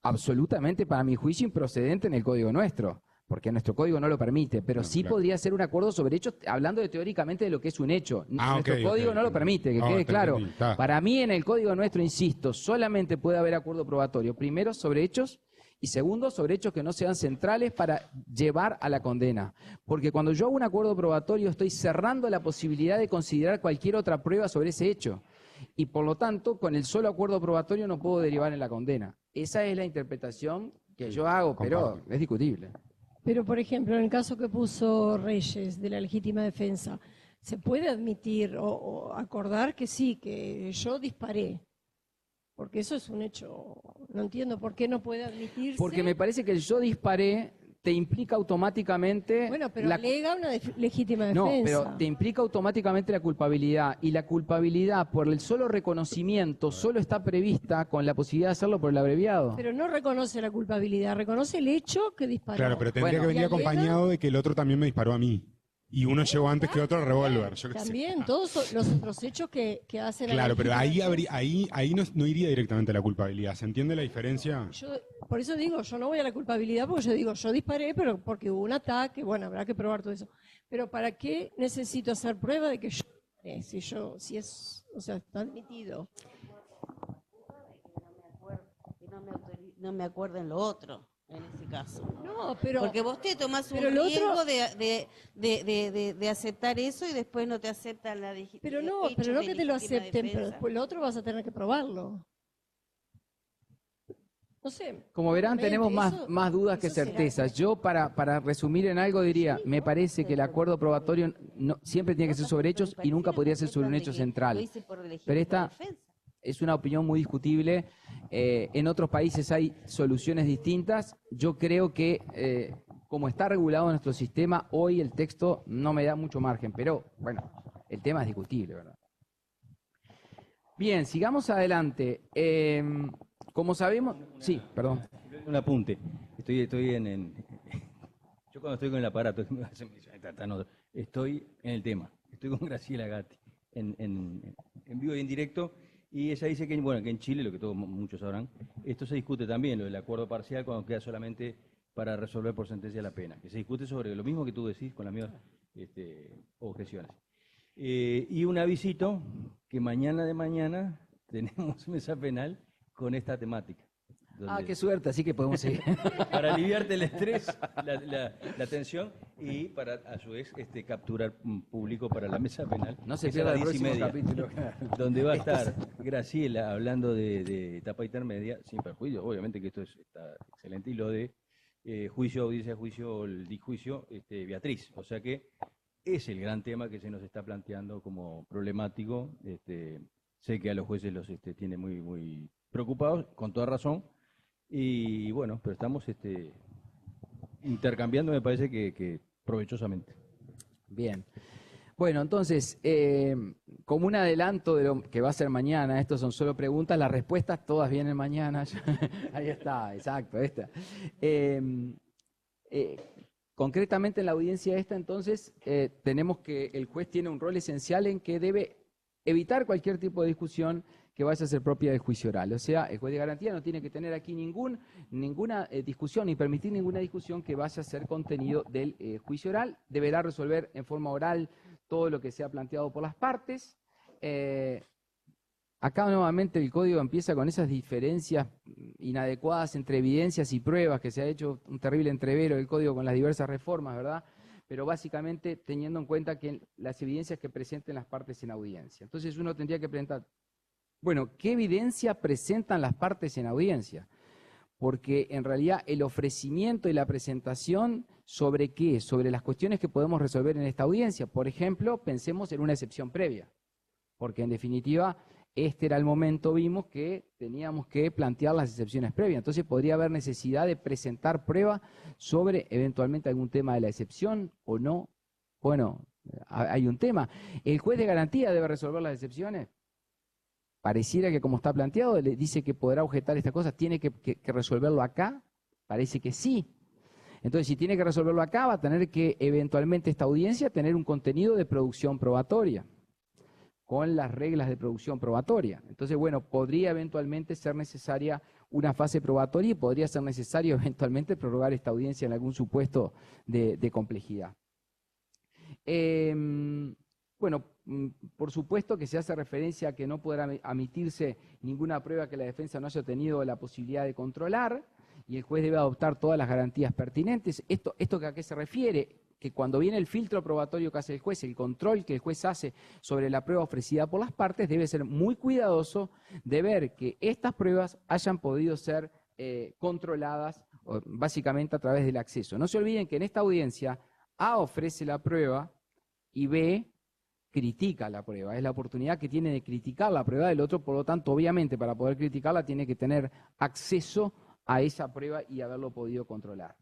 absolutamente, para mi juicio, improcedente en el código nuestro, porque nuestro código no lo permite, pero sí claro. podría ser un acuerdo sobre hechos, hablando teóricamente de lo que es un hecho. Nuestro ok, código ok, no lo ok. permite, que No, quede te claro. entendí, está. Para mí, en el código nuestro, insisto, solamente puede haber acuerdo probatorio, primero sobre hechos, y segundo, sobre hechos que no sean centrales para llevar a la condena. Porque cuando yo hago un acuerdo probatorio, estoy cerrando la posibilidad de considerar cualquier otra prueba sobre ese hecho. Y por lo tanto, con el solo acuerdo probatorio no puedo derivar en la condena. Esa es la interpretación que yo hago, pero es discutible. Pero, por ejemplo, en el caso que puso Reyes de la legítima defensa, ¿se puede admitir o acordar que sí, que yo disparé? Porque eso es un hecho. No entiendo por qué no puede admitirse. Porque me parece que el yo disparé te implica automáticamente... Bueno, pero alega una legítima defensa. No, pero te implica automáticamente la culpabilidad. Y la culpabilidad, por el solo reconocimiento, solo está prevista con la posibilidad de hacerlo por el abreviado. Pero no reconoce la culpabilidad, reconoce el hecho que disparó. Claro, pero tendría que venir y alega acompañado de que el otro también me disparó a mí. Y uno llegó antes que otro al revólver. Yo qué sé. También, todos los otros hechos que hacen a la Claro, pero legítima ahí no iría directamente la culpabilidad. ¿Se entiende la diferencia? Por eso digo, yo no voy a la culpabilidad porque yo digo, yo disparé, pero porque hubo un ataque, bueno, habrá que probar todo eso. Pero ¿para qué necesito hacer prueba de que yo disparé? Si es, o sea, está admitido. No me acuerdo en lo otro. En ese caso. No, pero... Porque vos te tomás un pero lo riesgo otro- de aceptar eso y después no te aceptan la Pero no que te lo acepten, pero después lo otro vas a tener que probarlo. No sé. Como verán, tenemos eso- más dudas que eso será- certezas. Yo, para resumir en algo, diría, me parece que el acuerdo probatorio siempre tiene que ser sobre hechos y nunca podría ser sobre un hecho central. Pero esta es una opinión muy discutible. En otros países hay soluciones distintas. Yo creo que, como está regulado nuestro sistema, hoy el texto no me da mucho margen. Pero, bueno, el tema es discutible, ¿verdad? Bien, sigamos adelante. Como sabemos... Sí, perdón. Un apunte. Estoy yo cuando estoy con el aparato, estoy en el tema. Estoy con Graciela Gatti en vivo y en directo. Y ella dice que, bueno, que en Chile, lo que todos muchos sabrán, esto se discute también, lo del acuerdo parcial, cuando queda solamente para resolver por sentencia la pena. Que se discute sobre lo mismo que tú decís con las mismas objeciones. Y un avisito que mañana de mañana tenemos mesa penal con esta temática. Qué suerte, así que podemos seguir. Para aliviarte el estrés, la tensión y para, a su vez, capturar público para la mesa penal. No se que pierda será el 10:30, próximo capítulo. donde va a estar Graciela hablando de etapa intermedia, sin perjuicio, obviamente que esto está excelente, y lo de juicio, audiencia, juicio, el disjuicio, Beatriz. O sea que es el gran tema que se nos está planteando como problemático. Sé que a los jueces los tiene muy, muy preocupados, con toda razón. Y bueno, pero estamos intercambiando, me parece que provechosamente. Bien. Bueno, entonces, como un adelanto de lo que va a ser mañana, estos son solo preguntas, las respuestas todas vienen mañana. Ahí está, exacto, esta. Concretamente en la audiencia esta, entonces, tenemos que el juez tiene un rol esencial en que debe evitar cualquier tipo de discusión que vaya a ser propia del juicio oral. O sea, el juez de garantía no tiene que tener aquí ninguna discusión ni permitir ninguna discusión que vaya a ser contenido del juicio oral. Deberá resolver en forma oral todo lo que sea planteado por las partes. Acá nuevamente el código empieza con esas diferencias inadecuadas entre evidencias y pruebas, que se ha hecho un terrible entrevero del código con las diversas reformas, ¿verdad? Pero básicamente teniendo en cuenta que las evidencias que presenten las partes en audiencia. Entonces uno tendría que preguntar, bueno, ¿qué evidencia presentan las partes en audiencia? Porque en realidad el ofrecimiento y la presentación, ¿sobre qué? Sobre las cuestiones que podemos resolver en esta audiencia. Por ejemplo, pensemos en una excepción previa, porque en definitiva este era el momento, vimos que teníamos que plantear las excepciones previas. Entonces podría haber necesidad de presentar prueba sobre eventualmente algún tema de la excepción o no. Bueno, hay un tema. ¿El juez de garantía debe resolver las excepciones? Pareciera que como está planteado, le dice que podrá objetar estas cosas, ¿tiene que resolverlo acá? Parece que sí. Entonces, si tiene que resolverlo acá, va a tener que eventualmente esta audiencia tener un contenido de producción probatoria, con las reglas de producción probatoria. Entonces, bueno, podría eventualmente ser necesaria una fase probatoria y podría ser necesario eventualmente prorrogar esta audiencia en algún supuesto de complejidad. Bueno, por supuesto que se hace referencia a que no podrá admitirse ninguna prueba que la defensa no haya tenido la posibilidad de controlar y el juez debe adoptar todas las garantías pertinentes. ¿Esto a qué se refiere? Que cuando viene el filtro probatorio que hace el juez, el control que el juez hace sobre la prueba ofrecida por las partes, debe ser muy cuidadoso de ver que estas pruebas hayan podido ser controladas básicamente a través del acceso. No se olviden que en esta audiencia A ofrece la prueba y B critica la prueba. Es la oportunidad que tiene de criticar la prueba del otro, por lo tanto, obviamente, para poder criticarla tiene que tener acceso a esa prueba y haberlo podido controlar.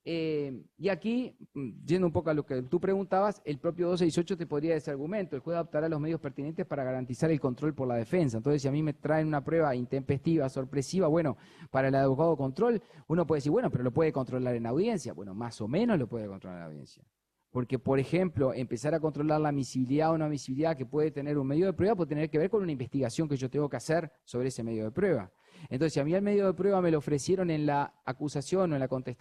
Y aquí, yendo un poco a lo que tú preguntabas, el propio 268 te podría decir argumento. El juez adoptará los medios pertinentes para garantizar el control por la defensa. Entonces, si a mí me traen una prueba intempestiva, sorpresiva, bueno, para el abogado control, uno puede decir, bueno, pero lo puede controlar en audiencia. Bueno, más o menos lo puede controlar en audiencia. Porque, por ejemplo, empezar a controlar la admisibilidad o no admisibilidad que puede tener un medio de prueba puede tener que ver con una investigación que yo tengo que hacer sobre ese medio de prueba. Entonces, si a mí el medio de prueba me lo ofrecieron en la acusación o en la contestación,